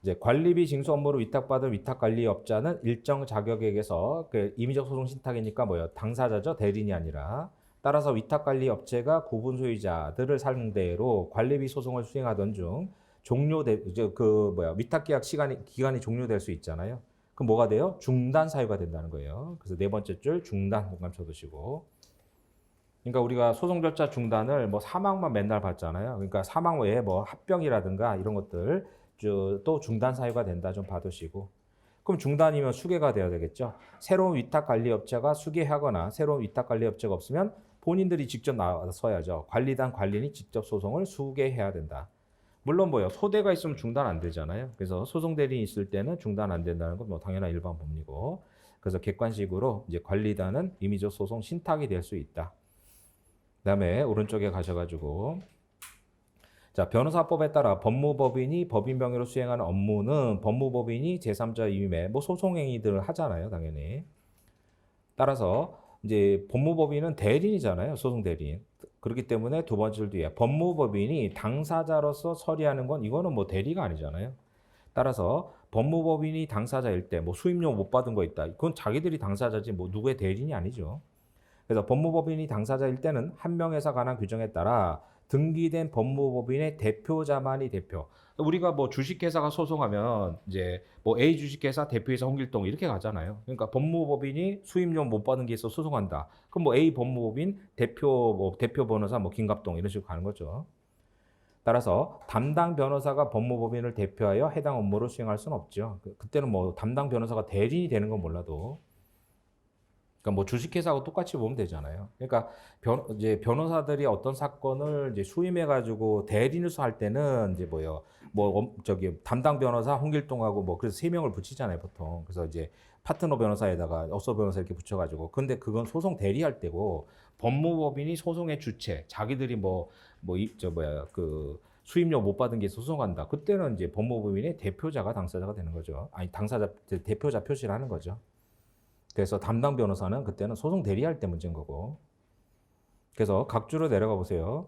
Speaker 1: 이제 관리비 징수 업무를 위탁받은 위탁관리업자는 일정 자격에게서 그 임의적 소송 신탁이니까 뭐요? 당사자죠, 대리인이 아니라. 따라서 위탁관리업체가 구분 소유자들을 상대로 관리비 소송을 수행하던 중 종료돼 이제 그 뭐야 위탁계약 기간이 종료될 수 있잖아요. 그럼 뭐가 돼요? 중단 사유가 된다는 거예요. 그래서 네 번째 줄 중단 공감 쳐두시고. 그러니까 우리가 소송 절차 중단을 뭐 사망만 맨날 받잖아요. 그러니까 사망 외에 뭐 합병이라든가 이런 것들 또 중단 사유가 된다 좀 봐두시고. 그럼 중단이면 수개가 돼야 되겠죠. 새로운 위탁관리업체가 수개하거나 새로운 위탁관리업체가 없으면 본인들이 직접 나서야죠. 관리단 관리인이 직접 소송을 수개해야 된다. 물론 뭐요 소대가 있으면 중단 안 되잖아요. 그래서 소송 대리인 있을 때는 중단 안 된다는 건 뭐 당연한 일반 법리고. 그래서 객관식으로 이제 관리단은 임의적 소송 신탁이 될 수 있다. 그다음에 오른쪽에 가셔가지고 자 변호사법에 따라 법무법인이 법인 명의로 수행하는 업무는 법무법인이 제3자 임의 뭐 소송행위들을 하잖아요, 당연히. 따라서 이제 법무법인은 대리인이잖아요, 소송 대리인. 그렇기 때문에 두 번째 줄 뒤에 법무법인이 당사자로서 처리하는 건 이거는 뭐 대리가 아니잖아요. 따라서 법무법인이 당사자일 때 뭐 수임료 못 받은 거 있다. 그건 자기들이 당사자지 뭐 누구의 대리인이 아니죠. 그래서 법무법인이 당사자일 때는 한 명에서 관한 규정에 따라 등기된 법무법인의 대표자만이 대표. 우리가 뭐 주식회사가 소송하면 이제 뭐 A 주식회사 대표이사 홍길동 이렇게 가잖아요. 그러니까 법무법인이 수임료 못 받은 게 있어 소송한다. 그럼 뭐 A 법무법인 대표 변호사 뭐 김갑동 이런 식으로 가는 거죠. 따라서 담당 변호사가 법무법인을 대표하여 해당 업무를 수행할 수는 없죠. 그때는 뭐 담당 변호사가 대리인이 되는 건 몰라도. 그러니까 뭐 주식회사하고 똑같이 보면 되잖아요. 그러니까 이제 변호사들이 어떤 사건을 이제 수임해가지고 대리인으로 할 때는 이제 저기 담당 변호사 홍길동하고 뭐 그래서 세 명을 붙이잖아요, 보통. 그래서 이제 파트너 변호사에다가 업소 변호사 이렇게 붙여가지고. 근데 그건 소송 대리할 때고 법무법인이 소송의 주체, 자기들이 그 수임료 못 받은 게 소송한다. 그때는 이제 법무법인의 대표자가 당사자가 되는 거죠. 아니 당사자 대표자 표시를 하는 거죠. 그래서 담당 변호사는 그때는 소송 대리할 때 문제인 거고. 그래서 각주로 내려가 보세요.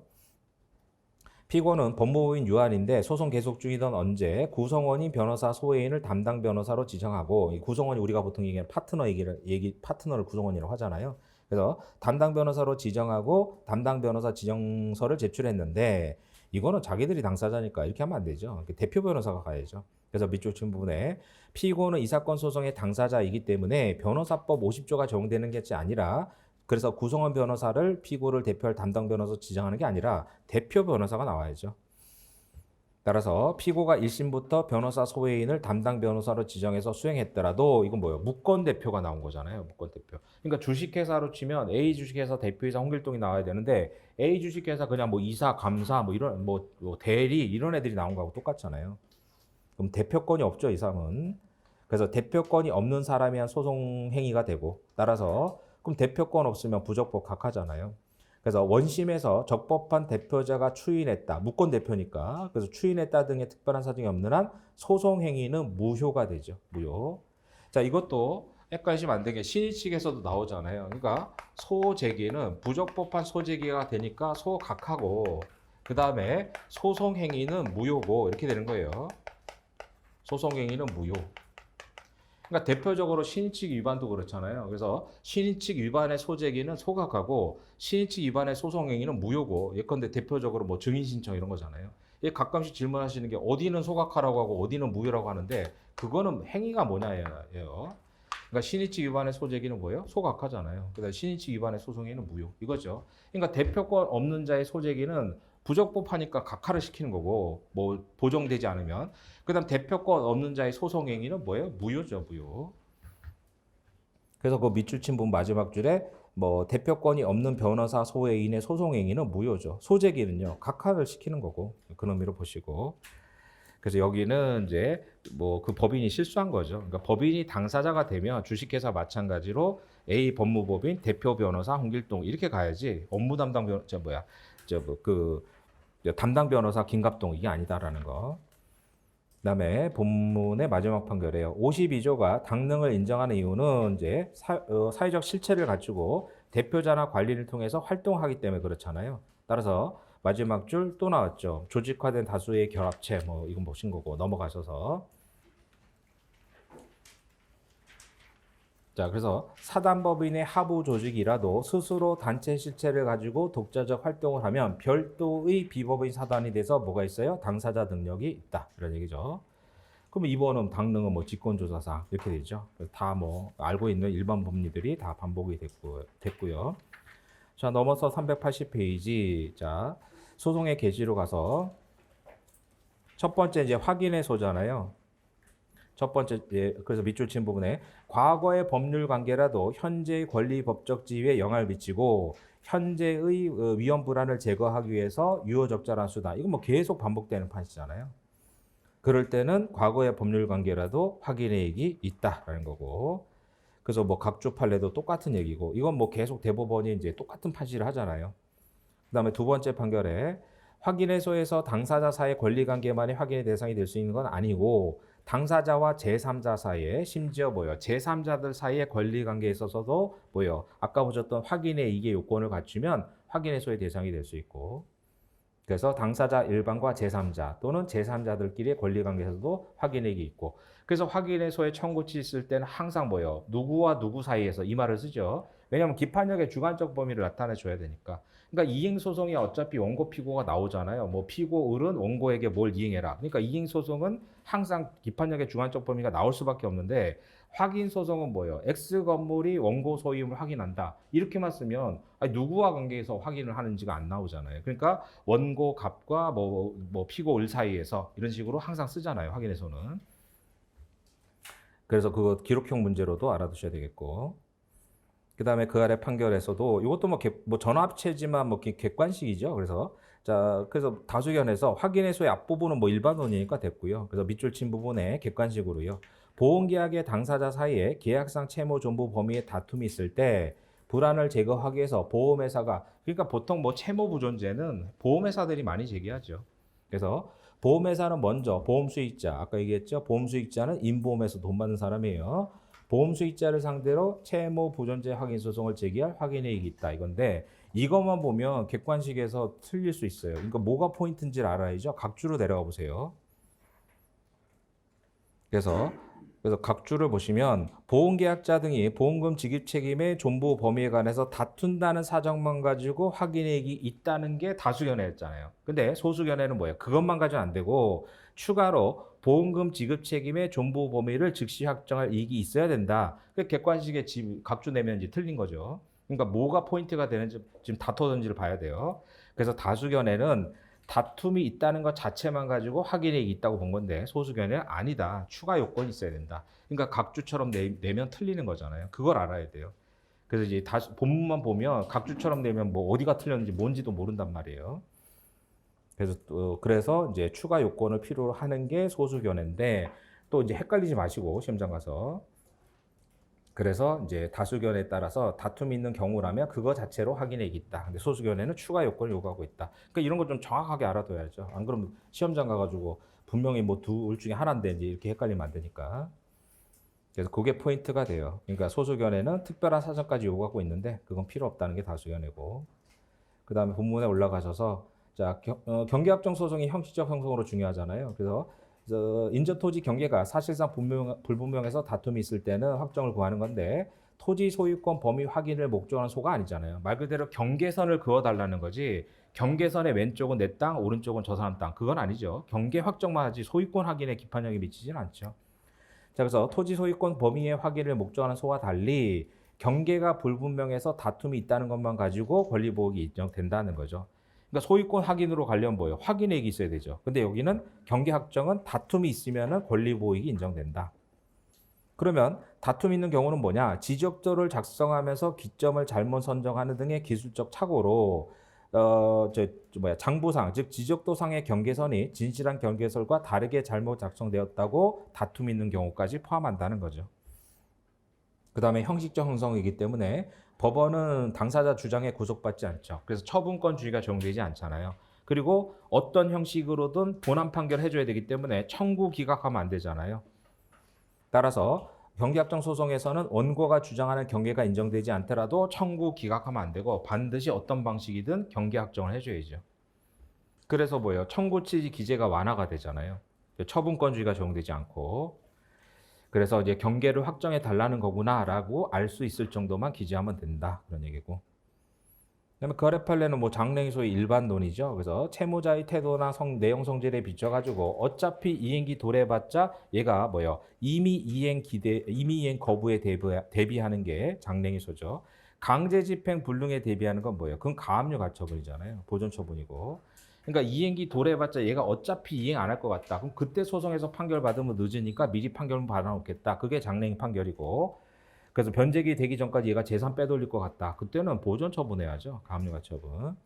Speaker 1: 피고는 법무법인 유한인데 소송 계속 중이던 언제 구성원인 변호사 소외인을 담당 변호사로 지정하고, 이 구성원이 우리가 보통 얘기하는 파트너를 구성원이라고 하잖아요. 그래서 담당 변호사로 지정하고 담당 변호사 지정서를 제출했는데 이거는 자기들이 당사자니까 이렇게 하면 안 되죠. 대표 변호사가 가야죠. 그래서 밑줄 친 부분에 피고는 이 사건 소송의 당사자이기 때문에 변호사법 50조가 적용되는 게 아니라, 그래서 구성원 변호사를 피고를 대표할 담당 변호사 지정하는 게 아니라 대표 변호사가 나와야죠. 따라서 피고가 1심부터 변호사 소외인을 담당 변호사로 지정해서 수행했더라도 이건 뭐예요? 무권 대표가 나온 거잖아요. 무권 대표. 그러니까 주식회사로 치면 A 주식회사 대표이사 홍길동이 나와야 되는데 A 주식회사 그냥 뭐 이사, 감사, 뭐 이런 뭐 대리 이런 애들이 나온 거하고 똑같잖아요. 그럼 대표권이 없죠, 이 사람은. 그래서 대표권이 없는 사람이 한 소송 행위가 되고, 따라서 그럼 대표권 없으면 부적법 각하잖아요. 그래서 원심에서 적법한 대표자가 추인했다. 무권 대표니까. 그래서 추인했다 등의 특별한 사정이 없는 한 소송 행위는 무효가 되죠. 무효. 자, 이것도 헷갈리시면 안 되게 신의 측에서도 나오잖아요. 그러니까 소제기는 부적법한 소제기가 되니까 소각하고, 그 다음에 소송 행위는 무효고 이렇게 되는 거예요. 소송 행위는 무효. 그러니까 대표적으로 신의칙 위반도 그렇잖아요. 그래서 신의칙 위반의 소제기는 소각하고 신의칙 위반의 소송 행위는 무효고, 예컨대 대표적으로 뭐 증인 신청 이런 거잖아요. 이 가끔씩 질문하시는 게 어디는 소각하라고 하고 어디는 무효라고 하는데 그거는 행위가 뭐냐예요. 그러니까 신의칙 위반의 소제기는 뭐예요? 소각하잖아요. 그다음 신의칙 위반의 소송행위는 무효 이거죠. 그러니까 대표권 없는 자의 소제기는 부적법하니까 각하를 시키는 거고, 뭐 보정되지 않으면. 그다음 대표권 없는 자의 소송 행위는 뭐예요? 무효죠, 무효. 그래서 그 밑줄 친 부분 마지막 줄에 뭐 대표권이 없는 변호사 소외인의 소송 행위는 무효죠. 소제기는요, 각하를 시키는 거고, 그런 의미로 보시고. 그래서 여기는 이제 뭐 그 법인이 실수한 거죠. 그러니까 법인이 당사자가 되면 주식회사 마찬가지로 A 법무법인 대표 변호사 홍길동 이렇게 가야지 업무 담당 담당 변호사 김갑동 이게 아니다라는 거. 그다음에 본문의 마지막 판결이에요. 52조가 당능을 인정하는 이유는 이제 사회적 실체를 갖추고 대표자나 관리를 통해서 활동하기 때문에 그렇잖아요. 따라서 마지막 줄 또 나왔죠. 조직화된 다수의 결합체 뭐 이건 보신 거고 넘어가셔서 자, 그래서 사단법인의 하부 조직이라도 스스로 단체 실체를 가지고 독자적 활동을 하면 별도의 비법인 사단이 돼서 뭐가 있어요? 당사자 능력이 있다. 이런 얘기죠. 그럼 2번은 당능은 뭐 직권조사상 이렇게 되죠. 다 뭐 알고 있는 일반 법리들이 다 반복이 됐고요. 자, 넘어서 380페이지. 자, 소송의 개시로 가서 첫 번째 이제 확인의 소잖아요. 첫 번째, 그래서 밑줄 친 부분에 과거의 법률 관계라도 현재의 권리 법적 지위에 영향을 미치고 현재의 위험 불안을 제거하기 위해서 유효적절한 수단. 이건 뭐 계속 반복되는 판이잖아요. 그럴 때는 과거의 법률 관계라도 확인의 이익이 있다라는 거고. 그래서 뭐 각주 판례도 똑같은 얘기고. 이건 뭐 계속 대법원이 이제 똑같은 판시를 하잖아요. 그다음에 두 번째 판결에 확인해소에서 당사자 사이의 권리 관계만이 확인의 대상이 될 수 있는 건 아니고 당사자와 제3자 사이에 심지어 뭐요? 제3자들 사이의 권리 관계에 있어서도 뭐요? 아까 보셨던 확인의 이익의 요건을 갖추면 확인해소의 대상이 될 수 있고 그래서 당사자 일반과 제3자 또는 제3자들끼리의 권리 관계에서도 확인의 이익이 있고 그래서 확인해소의 청구치 있을 때는 항상 뭐요? 누구와 누구 사이에서 이 말을 쓰죠. 왜냐하면 기판력의 주관적 범위를 나타내 줘야 되니까. 그러니까 이행 소송이 어차피 원고 피고가 나오잖아요. 뭐 피고 을은 원고에게 뭘 이행해라. 그러니까 이행 소송은 항상 기판력의 주관적 범위가 나올 수밖에 없는데 확인 소송은 뭐예요? X 건물이 원고 소유임을 확인한다. 이렇게만 쓰면 아니, 누구와 관계에서 확인을 하는지가 안 나오잖아요. 그러니까 원고 갑과 뭐 피고 을 사이에서 이런 식으로 항상 쓰잖아요. 확인해서는. 그래서 그거 기록형 문제로도 알아두셔야 되겠고. 그 다음에 그 아래 판결에서도 이것도 뭐 전압체지만 뭐 객관식이죠. 그래서 다수견에서 확인해소의 앞부분은 뭐 일반론이니까 됐고요. 그래서 밑줄 친 부분에 객관식으로요. 보험계약의 당사자 사이에 계약상 채무 존부 범위의 다툼이 있을 때 불안을 제거하기 위해서 보험회사가 그러니까 보통 뭐 채무 부존재는 보험회사들이 많이 제기하죠. 그래서 보험회사는 먼저 보험수익자 아까 얘기했죠. 보험수익자는 임보험에서 돈 받는 사람이에요. 보험수익자를 상대로 채무 부존재 확인 소송을 제기할 확인의 이익이 있다 이건데 이것만 보면 객관식에서 틀릴 수 있어요. 그러니까 뭐가 포인트인지를 알아야죠. 각주로 내려가 보세요. 그래서 각주를 보시면 보험계약자 등이 보험금 지급 책임의 존부 범위에 관해서 다툰다는 사정만 가지고 확인의 이익이 있다는 게 다수견해였잖아요. 근데 소수견해는 뭐예요? 그것만 가지고는 안 되고 추가로 보험금 지급 책임의 존부 범위를 즉시 확정할 이익이 있어야 된다. 그 객관식에 각주 내면 이제 틀린 거죠. 그러니까 뭐가 포인트가 되는지 지금 다투던지를 봐야 돼요. 그래서 다수견해는 다툼이 있다는 것 자체만 가지고 확인이 있다고 본 건데 소수견해는 아니다. 추가 요건이 있어야 된다. 그러니까 각주처럼 내면 틀리는 거잖아요. 그걸 알아야 돼요. 그래서 이제 다시 본문만 보면 각주처럼 내면 뭐 어디가 틀렸는지 뭔지도 모른단 말이에요. 그래서 이제 추가 요건을 필요로 하는 게 소수견해인데 또 이제 헷갈리지 마시고 시험장 가서 그래서 이제 다수견에 따라서 다툼이 있는 경우라면 그거 자체로 확인이 있다. 근데 소수견에는 추가 요건을 요구하고 있다. 그러니까 이런 거 좀 정확하게 알아둬야죠. 안 그러면 시험장 가가지고 분명히 뭐 둘 중에 하나인데 이제 이렇게 헷갈리면 안 되니까. 그래서 그게 포인트가 돼요. 그러니까 소수견에는 특별한 사정까지 요구하고 있는데 그건 필요 없다는 게 다수견이고. 그 다음에 본문에 올라가셔서 자 경계합정 소송이 형식적 형성으로 중요하잖아요. 그래서 인접 토지 경계가 사실상 불분명해서 다툼이 있을 때는 확정을 구하는 건데 토지 소유권 범위 확인을 목적으로 하는 소가 아니잖아요. 말 그대로 경계선을 그어달라는 거지 경계선의 왼쪽은 내 땅, 오른쪽은 저 사람 땅 그건 아니죠. 경계 확정만 하지 소유권 확인에 기판력이 미치지는 않죠. 자, 그래서 토지 소유권 범위의 확인을 목적하는 소와 달리 경계가 불분명해서 다툼이 있다는 것만 가지고 권리보호가 인정된다는 거죠. 그러니까 소유권 확인으로 가려면 뭐예요? 확인액이 있어야 되죠. 근데 여기는 경계 확정은 다툼이 있으면 권리보호익이 인정된다. 그러면 다툼 있는 경우는 뭐냐? 지적조를 작성하면서 기점을 잘못 선정하는 등의 기술적 착오로 장부상 즉 지적도상의 경계선이 진실한 경계선과 다르게 잘못 작성되었다고 다툼 있는 경우까지 포함한다는 거죠. 그 다음에 형식적 형성이기 때문에 법원은 당사자 주장에 구속받지 않죠. 그래서 처분권주의가 적용되지 않잖아요. 그리고 어떤 형식으로든 본안 판결 해줘야 되기 때문에 청구 기각하면 안 되잖아요. 따라서 경계확정 소송에서는 원고가 주장하는 경계가 인정되지 않더라도 청구 기각하면 안 되고 반드시 어떤 방식이든 경계확정을 해줘야죠. 그래서 뭐예요? 청구 취지 기재가 완화가 되잖아요. 처분권주의가 적용되지 않고. 그래서 이제 경계를 확정해 달라는 거구나라고 알 수 있을 정도만 기재하면 된다. 그런 얘기고. 그다음에 그 아래 판례는 뭐 장래의 소위 일반론이죠. 그래서 채무자의 태도나 내용 성질에 비춰가지고 어차피 이행기 도래봤자 얘가 뭐요? 이미 이행 거부에 대비하는 게 장래의 소죠. 강제 집행 불능에 대비하는 건 뭐예요? 그건 가압류 가처분이잖아요. 보존 처분이고. 그러니까 이행기 도래봤자 얘가 어차피 이행 안 할 것 같다. 그럼 그때 소송에서 판결 받으면 늦으니까 미리 판결문 받아놓겠다. 그게 장래의 판결이고. 그래서 변제기 되기 전까지 얘가 재산 빼돌릴 것 같다. 그때는 보존 처분해야죠. 가압류가 처분.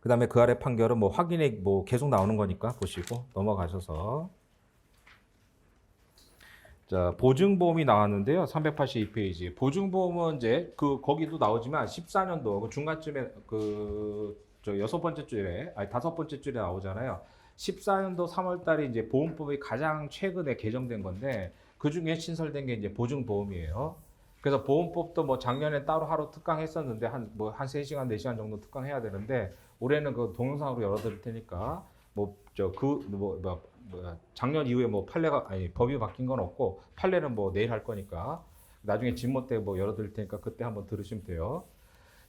Speaker 1: 그 다음에 그 아래 판결은 뭐 확인에 뭐 계속 나오는 거니까 보시고 넘어가셔서. 자, 보증보험이 나왔는데요. 382페이지. 보증보험은 이제 거기도 나오지만 14년도 중간쯤에 여섯 번째 줄에, 아니 다섯 번째 줄에 나오잖아요. 14년도 3월 달에 이제 보험법이 가장 최근에 개정된 건데 그 중에 신설된 게 이제 보증보험이에요. 그래서 보험법도 뭐 작년에 따로 하루 특강했었는데 한 3시간, 4시간 정도 특강해야 되는데 올해는 그 동영상으로 열어드릴 테니까 작년 이후에 뭐 법이 바뀐 건 없고 판례는 뭐 내일 할 거니까 나중에 진모 때 뭐 열어드릴 테니까 그때 한번 들으시면 돼요.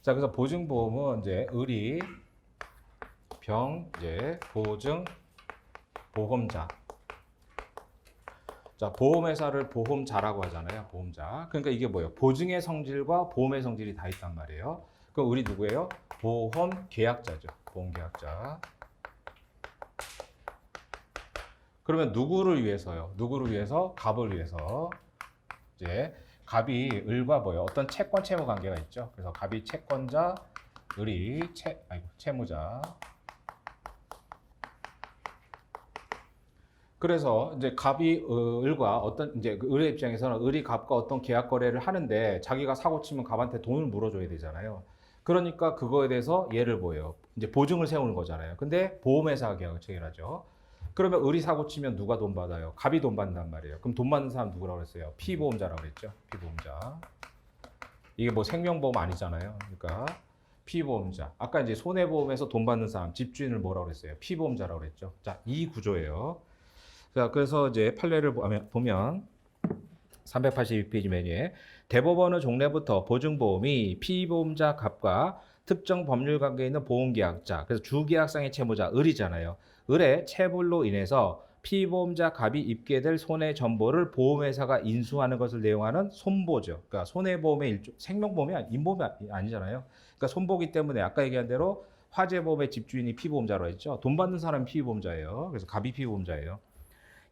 Speaker 1: 자, 그래서 보증보험은 이제 의리, 병, 이제 보증, 보험자. 자, 보험회사를 보험자라고 하잖아요. 보험자. 그러니까 이게 뭐예요? 보증의 성질과 보험의 성질이 다 있단 말이에요. 그럼 우리 누구예요? 보험 계약자죠. 보험 계약자. 그러면 누구를 위해서요? 누구를 위해서? 갑을 위해서. 이제 갑이 을과 뭐예요? 어떤 채권 채무 관계가 있죠. 그래서 갑이 채권자, 을이 채무자. 그래서 이제 갑이 을과 어떤 이제 을의 입장에서는 을이 갑과 어떤 계약 거래를 하는데 자기가 사고 치면 갑한테 돈을 물어줘야 되잖아요. 그러니까 그거에 대해서 얘를 뭐예요? 이제 보증을 세우는 거잖아요. 근데 보험회사가 계약을 체결하죠. 그러면 을이 사고 치면 누가 돈 받아요? 갑이 돈 받는단 말이에요. 그럼 돈 받는 사람 누구라고 그랬어요? 피보험자라고 그랬죠. 피보험자. 이게 뭐 생명보험 아니잖아요. 그러니까 피보험자. 아까 이제 손해보험에서 돈 받는 사람, 집주인을 뭐라고 그랬어요? 피보험자라고 그랬죠. 자, 이 구조예요. 자, 그래서 이제 판례를 보면 382페이지 메뉴에 대법원은 종래부터 보증보험이 피보험자 갑과 특정 법률 관계에 있는 보험계약자, 그래서 주계약상의 채무자 을이잖아요. 을의 체불로 인해서 피보험자 갑이 입게 될 손해 전보를 보험회사가 인수하는 것을 내용하는 손보죠. 그러니까 손해보험의 생명보험이 인보험이 아니잖아요. 그러니까 손보기 때문에 아까 얘기한 대로 화재보험의 집주인이 피보험자로 했죠. 돈 받는 사람이 피보험자예요. 그래서 갑이 피보험자예요.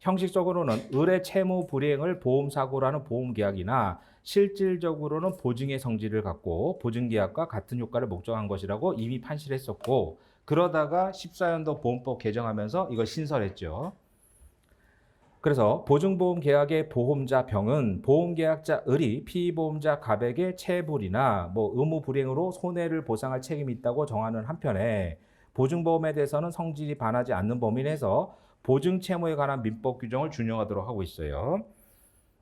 Speaker 1: 형식적으로는 을의 채무 불이행을 보험사고라는 보험계약이나 실질적으로는 보증의 성질을 갖고 보증계약과 같은 효과를 목적한 것이라고 이미 판시했었고 그러다가 14년도 보험법 개정하면서 이걸 신설했죠. 그래서 보증보험 계약의 보험자 병은 보험계약자 을이 피보험자 갑에게 체불이나 의무 불이행으로 손해를 보상할 책임이 있다고 정하는 한편에 보증보험에 대해서는 성질이 반하지 않는 범위 내에서 보증 채무에 관한 민법 규정을 준용하도록 하고 있어요.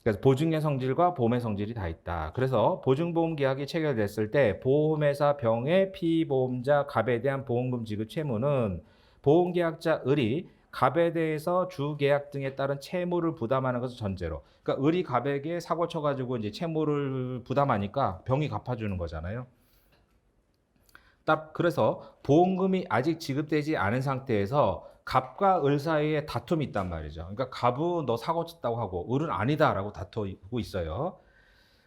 Speaker 1: 그래서 보증의 성질과 보험의 성질이 다 있다. 그래서 보증보험 계약이 체결됐을 때 보험회사 병의 피보험자 갑에 대한 보험금 지급 채무는 보험계약자 을이 갑에 대해서 주계약 등에 따른 채무를 부담하는 것을 전제로. 그러니까 을이 갑에게 사고 쳐가지고 이제 채무를 부담하니까 병이 갚아주는 거잖아요. 딱 그래서 보험금이 아직 지급되지 않은 상태에서 갑과 을 사이에 다툼이 있단 말이죠. 그러니까 갑은 너 사고 쳤다고 하고 을은 아니다라고 다투고 있어요.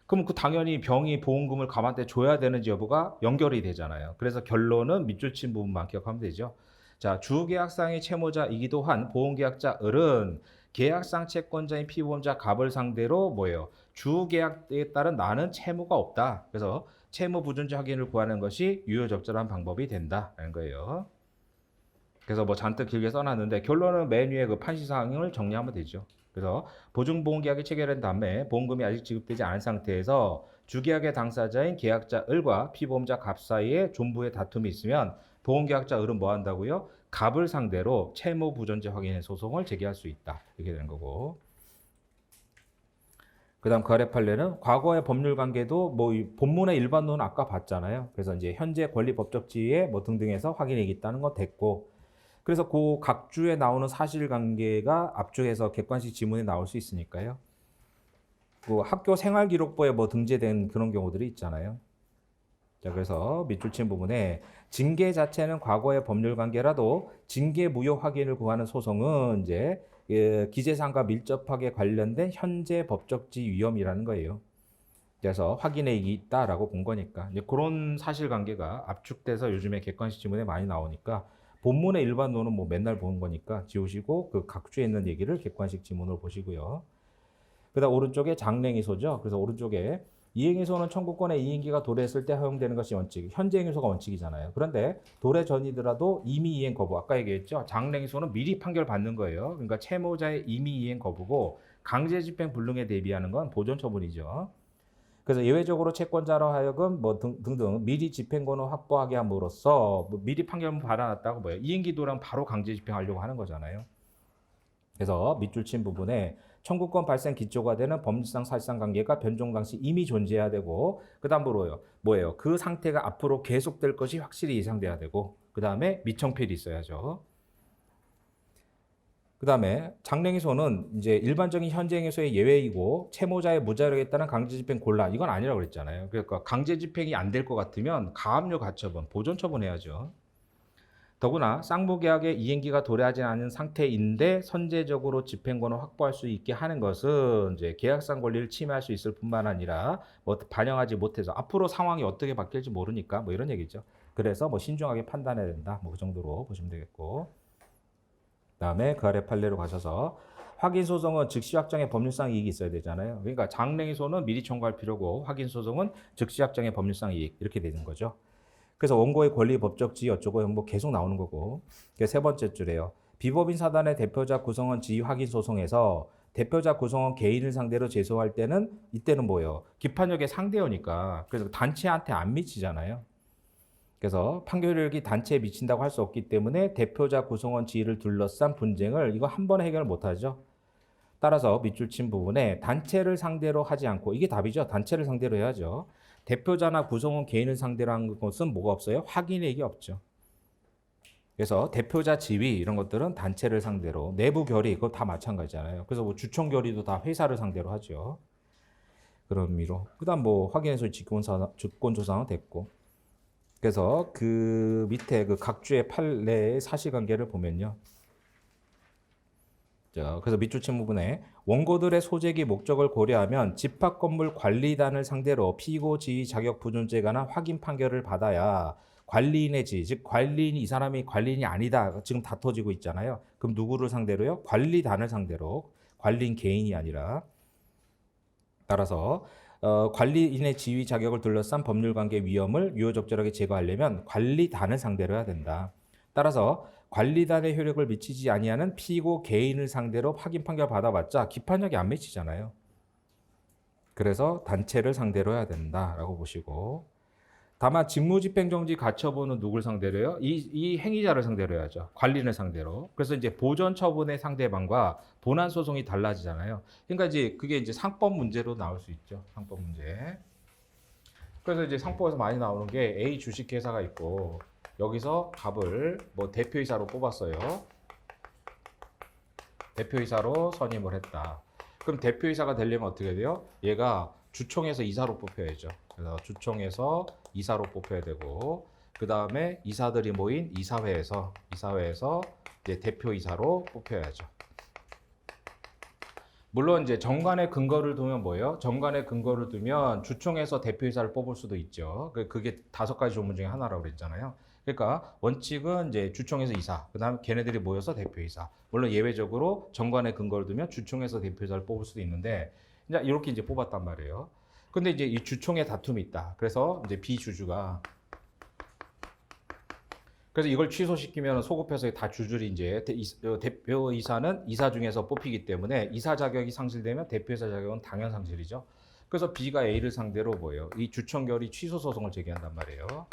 Speaker 1: 그럼 당연히 병이 보험금을 갑한테 줘야 되는지 여부가 연결이 되잖아요. 그래서 결론은 밑줄 친 부분만 기억하면 되죠. 자, 주계약상의 채무자이기도 한 보험계약자 을은 계약상 채권자인 피보험자 갑을 상대로 뭐예요? 주계약에 따른 나는 채무가 없다. 그래서 채무 부존재 확인을 구하는 것이 유효적절한 방법이 된다라는 거예요. 그래서 잔뜩 길게 써놨는데 결론은 맨 위에 그 판시 사항을 정리하면 되죠. 그래서 보증보험계약이 체결된 다음에 보험금이 아직 지급되지 않은 상태에서 주계약의 당사자인 계약자 을과 피보험자 갑 사이에 존부의 다툼이 있으면 보험계약자 을은 뭐 한다고요? 갑을 상대로 채무 부존재 확인의 소송을 제기할 수 있다. 이렇게 되는 거고. 그다음 그 아래 판례는 과거의 법률 관계도 뭐 본문의 일반론은 아까 봤잖아요. 그래서 이제 현재 권리 법적 지위 뭐 등등해서 확인이 있다는 건 됐고. 그래서 그 각 주에 나오는 사실관계가 앞쪽에서 객관식 지문에 나올 수 있으니까요. 그 학교 생활기록부에 뭐 등재된 그런 경우들이 있잖아요. 자, 그래서 밑줄 친 부분에 징계 자체는 과거의 법률 관계라도 징계 무효 확인을 구하는 소송은 이제 기재사항과 밀접하게 관련된 현재 법적지 위험이라는 거예요. 그래서 확인에 이익이 있다라고 본 거니까 이제 그런 사실관계가 압축돼서 요즘에 객관식 지문에 많이 나오니까 본문의 일반론은 뭐 맨날 보는 거니까 지우시고 그 각 주에 있는 얘기를 객관식 지문으로 보시고요. 그다음 오른쪽에 장랭이소죠. 그래서 오른쪽에 이행의소는 청구권의 이행기가 도래했을 때 허용되는 것이 원칙. 현재 행위소가 원칙이잖아요. 그런데 도래 전이더라도 임의 이행 거부. 아까 얘기했죠. 장랭이소는 미리 판결 받는 거예요. 그러니까 채무자의 임의 이행 거부고 강제 집행 불능에 대비하는 건 보존 처분이죠. 그래서 예외적으로 채권자로 하여금 뭐 등등 미리 집행권을 확보하게 함으로써 뭐 미리 판결문 받아놨다고 뭐예요? 이행기 도래하면 바로 강제 집행하려고 하는 거잖아요. 그래서 밑줄 친 부분에 청구권 발생 기초가 되는 법률상 사실상 관계가 변종 당시 이미 존재해야 되고 그다음 뭐예요? 그 상태가 앞으로 계속될 것이 확실히 예상돼야 되고 그다음에 미청필이 있어야죠. 그다음에 장랭이소는 이제 일반적인 현재행위소의 예외이고 채무자의 무자력에 따른 강제집행 곤란 이건 아니라고 그랬잖아요. 그러니까 강제집행이 안 될 것 같으면 가압류 가처분, 보존 처분해야죠. 더구나 쌍무계약의 이행기가 도래하지 않은 상태인데 선제적으로 집행권을 확보할 수 있게 하는 것은 이제 계약상 권리를 침해할 수 있을 뿐만 아니라 뭐 반영하지 못해서 앞으로 상황이 어떻게 바뀔지 모르니까 뭐 이런 얘기죠. 그래서 뭐 신중하게 판단해야 된다. 뭐 그 정도로 보시면 되겠고. 그다음에 그 아래 판례로 가셔서 확인 소송은 즉시 확정의 법률상 이익이 있어야 되잖아요. 그러니까 장랭이소는 미리 청구할 필요고 확인 소송은 즉시 확정의 법률상 이익 이렇게 되는 거죠. 그래서 원고의 권리 법적 지위 어쩌고 뭐 계속 나오는 거고. 세 번째 줄에요. 비법인 사단의 대표자 구성원 지위 확인 소송에서 대표자 구성원 개인을 상대로 제소할 때는 이때는 뭐예요? 기판력의 상대여니까 그래서 단체한테 안 미치잖아요. 그래서 판결력이 단체에 미친다고 할 수 없기 때문에 대표자 구성원 지위를 둘러싼 분쟁을 이거 한 번에 해결 못하죠. 따라서 밑줄 친 부분에 단체를 상대로 하지 않고 이게 답이죠. 단체를 상대로 해야죠. 대표자나 구성원 개인을 상대로 한 것은 뭐가 없어요? 확인액이 없죠. 그래서 대표자 지위 이런 것들은 단체를 상대로 내부 결의 그거 다 마찬가지잖아요. 그래서 뭐 주총 결의도 다 회사를 상대로 하죠. 그런 의미로 그다음 뭐 확인해서 직권 조사는 됐고 그래서 그 밑에 그 각주의 판례의 사실관계를 보면요. 자, 그래서 밑줄 친 부분에 원고들의 소재기 목적을 고려하면 집합건물 관리단을 상대로 피고 지위 자격 부존재에 관한 확인 판결을 받아야 관리인의 지위, 즉 관리인이 이 사람이 관리인이 아니다 지금 다퉈지고 있잖아요. 그럼 누구를 상대로요? 관리단을 상대로 관리인 개인이 아니라 따라서 관리인의 지위 자격을 둘러싼 법률관계 위험을 유효적절하게 제거하려면 관리단을 상대로 해야 된다. 따라서 관리단의 효력을 미치지 아니하는 피고 개인을 상대로 확인 판결 받아봤자 기판력이 안 미치잖아요. 그래서 단체를 상대로 해야 된다라고 보시고 다만 직무집행정지 가처분은 누굴 상대로 해요? 이 행위자를 상대로 해야죠. 관리인을 상대로. 그래서 이제 보전 처분의 상대방과 본안 소송이 달라지잖아요. 그러니까 이제 그게 이제 상법 문제로 나올 수 있죠. 상법 문제. 그래서 이제 상법에서 많이 나오는 게 A 주식회사가 있고 여기서 갑을 뭐 대표이사로 뽑았어요. 대표이사로 선임을 했다. 그럼 대표이사가 되려면 어떻게 돼요? 얘가 주총에서 이사로 뽑혀야죠. 그래서 주총에서 이사로 뽑혀야 되고 그 다음에 이사들이 모인 이사회에서 이제 대표이사로 뽑혀야죠. 물론 이제 정관의 근거를 두면 뭐예요? 정관의 근거를 두면 주총에서 대표이사를 뽑을 수도 있죠. 그게 5가지 조문 중에 하나라고 그랬잖아요. 그러니까 원칙은 이제 주총에서 이사, 그다음 걔네들이 모여서 대표이사. 물론 예외적으로 정관의 근거를 두면 주총에서 대표이사를 뽑을 수도 있는데 이제 이렇게 이제 뽑았단 말이에요. 근데 이제 이 주총에 다툼이 있다. 그래서 이제 비주주가 그래서 이걸 취소시키면 소급해서 다 주줄이 이제 대표이사는 이사 중에서 뽑히기 때문에 이사 자격이 상실되면 대표이사 자격은 당연 상실이죠. 그래서 B가 A를 상대로 뭐예요? 이 주총 결의 취소 소송을 제기한단 말이에요.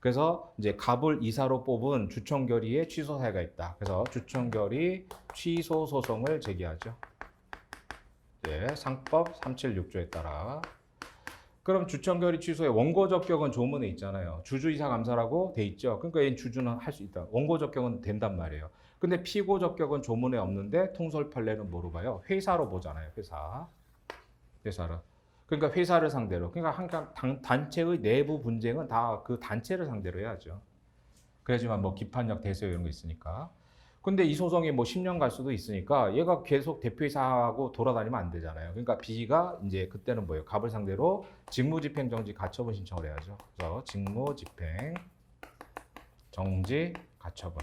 Speaker 1: 그래서 이제 갑을 이사로 뽑은 주청결의에 취소 사유가 있다. 그래서 주청결의 취소 소송을 제기하죠. 예, 상법 376조에 따라. 그럼 주청결의 취소의 원고 적격은 조문에 있잖아요. 주주이사 감사라고 돼 있죠. 그러니까 이 주주는 할 수 있다. 원고 적격은 된단 말이에요. 근데 피고 적격은 조문에 없는데 통솔 판례는 뭐로 봐요? 회사로 보잖아요. 회사를. 그러니까 회사를 상대로. 그러니까 항상 단체의 내부 분쟁은 다 그 단체를 상대로 해야죠. 그래야지만 뭐 기판력 대세 이런 거 있으니까. 근데 이 소송이 뭐 10년 갈 수도 있으니까 얘가 계속 대표이사하고 돌아다니면 안 되잖아요. 그러니까 B가 이제 그때는 뭐예요? 갑을 상대로 직무집행정지 가처분 신청을 해야죠. 그래서 직무집행 정지 가처분.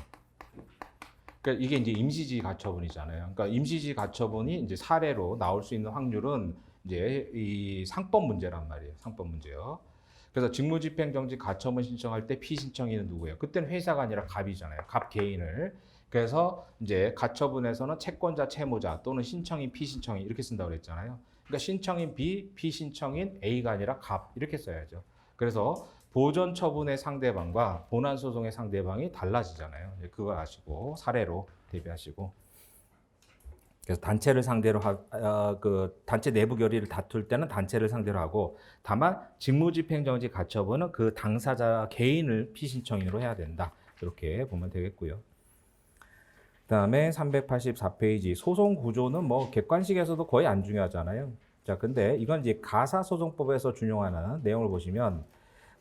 Speaker 1: 그러니까 이게 이제 임시지 가처분이잖아요. 그러니까 임시지 가처분이 이제 사례로 나올 수 있는 확률은 이제 이 상법 문제란 말이에요. 상법 문제요. 그래서 직무집행정지 가처분 신청할 때 피신청인은 누구예요? 그때는 회사가 아니라 갑이잖아요. 갑 개인을. 그래서 이제 가처분에서는 채권자, 채무자 또는 신청인, 피신청인 이렇게 쓴다고 그랬잖아요. 그러니까 신청인 B, 피신청인 A가 아니라 갑 이렇게 써야죠. 그래서 보전 처분의 상대방과 본안 소송의 상대방이 달라지잖아요. 그거 아시고 사례로 대비하시고. 그래서 단체를 상대로 그 단체 내부 결의를 다툴 때는 단체를 상대로 하고 다만 직무집행정지 가처분은 그 당사자 개인을 피신청인으로 해야 된다. 이렇게 보면 되겠고요. 그다음에 384페이지 소송 구조는 뭐 객관식에서도 거의 안 중요하잖아요. 자, 근데 이건 이제 가사소송법에서 준용하는 내용을 보시면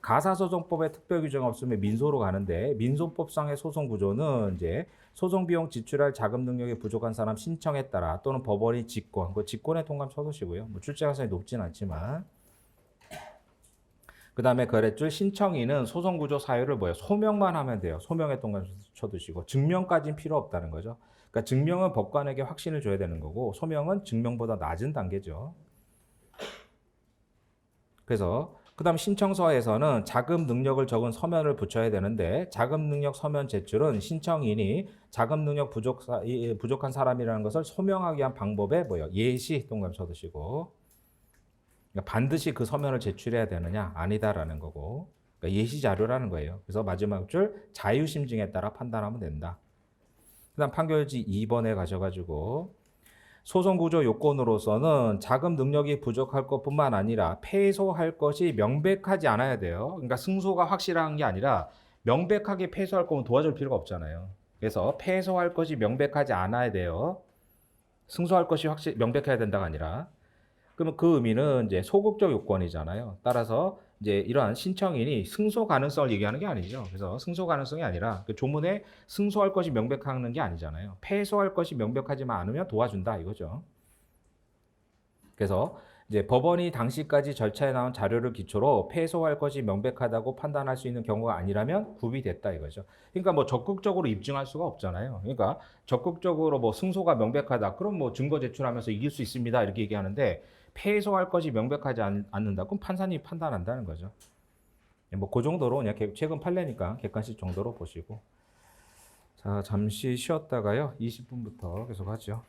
Speaker 1: 가사소송법에 특별 규정 없으면 민소로 가는데 민소법상의 소송 구조는 이제 소송 비용 지출할 자금 능력이 부족한 사람 신청에 따라 또는 법원이 직권, 그 직권의 통감 쳐두시고요. 뭐 출제 가능성이 높진 않지만. 그 다음에 거래줄 신청인은 소송 구조 사유를 뭐예요? 소명만 하면 돼요. 소명의 통감 쳐두시고 증명까지는 필요 없다는 거죠. 그러니까 증명은 법관에게 확신을 줘야 되는 거고 소명은 증명보다 낮은 단계죠. 그래서 그 다음 신청서에서는 자금 능력을 적은 서면을 붙여야 되는데 자금 능력 서면 제출은 신청인이 자금 능력 부족한 사람이라는 것을 소명하기 위한 방법에 뭐예요? 예시 동감 쳐두시고 그러니까 반드시 그 서면을 제출해야 되느냐? 아니다라는 거고 그러니까 예시 자료라는 거예요. 그래서 마지막 줄 자유심증에 따라 판단하면 된다. 그 다음 판결지 2번에 가셔가지고 소송구조 요건으로서는 자금 능력이 부족할 것뿐만 아니라 패소할 것이 명백하지 않아야 돼요. 그러니까 승소가 확실한 게 아니라 명백하게 패소할 거면 도와줄 필요가 없잖아요. 그래서 패소할 것이 명백하지 않아야 돼요. 승소할 것이 명백해야 된다가 아니라 그러면 그 의미는 이제 소극적 요건이잖아요. 따라서 이제 이러한 신청인이 승소 가능성을 얘기하는 게 아니죠. 그래서 승소 가능성이 아니라 그 조문에 승소할 것이 명백한 게 아니잖아요. 패소할 것이 명백하지만 않으면 도와준다 이거죠. 그래서 이제 법원이 당시까지 절차에 나온 자료를 기초로 패소할 것이 명백하다고 판단할 수 있는 경우가 아니라면 구비됐다 이거죠. 그러니까 뭐 적극적으로 입증할 수가 없잖아요. 그러니까 적극적으로 뭐 승소가 명백하다. 그럼 뭐 증거 제출하면서 이길 수 있습니다. 이렇게 얘기하는데 패소할 것이 명백하지 않는다. 그럼 판사님이 판단한다는 거죠. 뭐 그 정도로 그냥 최근 판례니까 객관식 정도로 보시고. 자, 잠시 쉬었다가요. 20분부터 계속 하죠.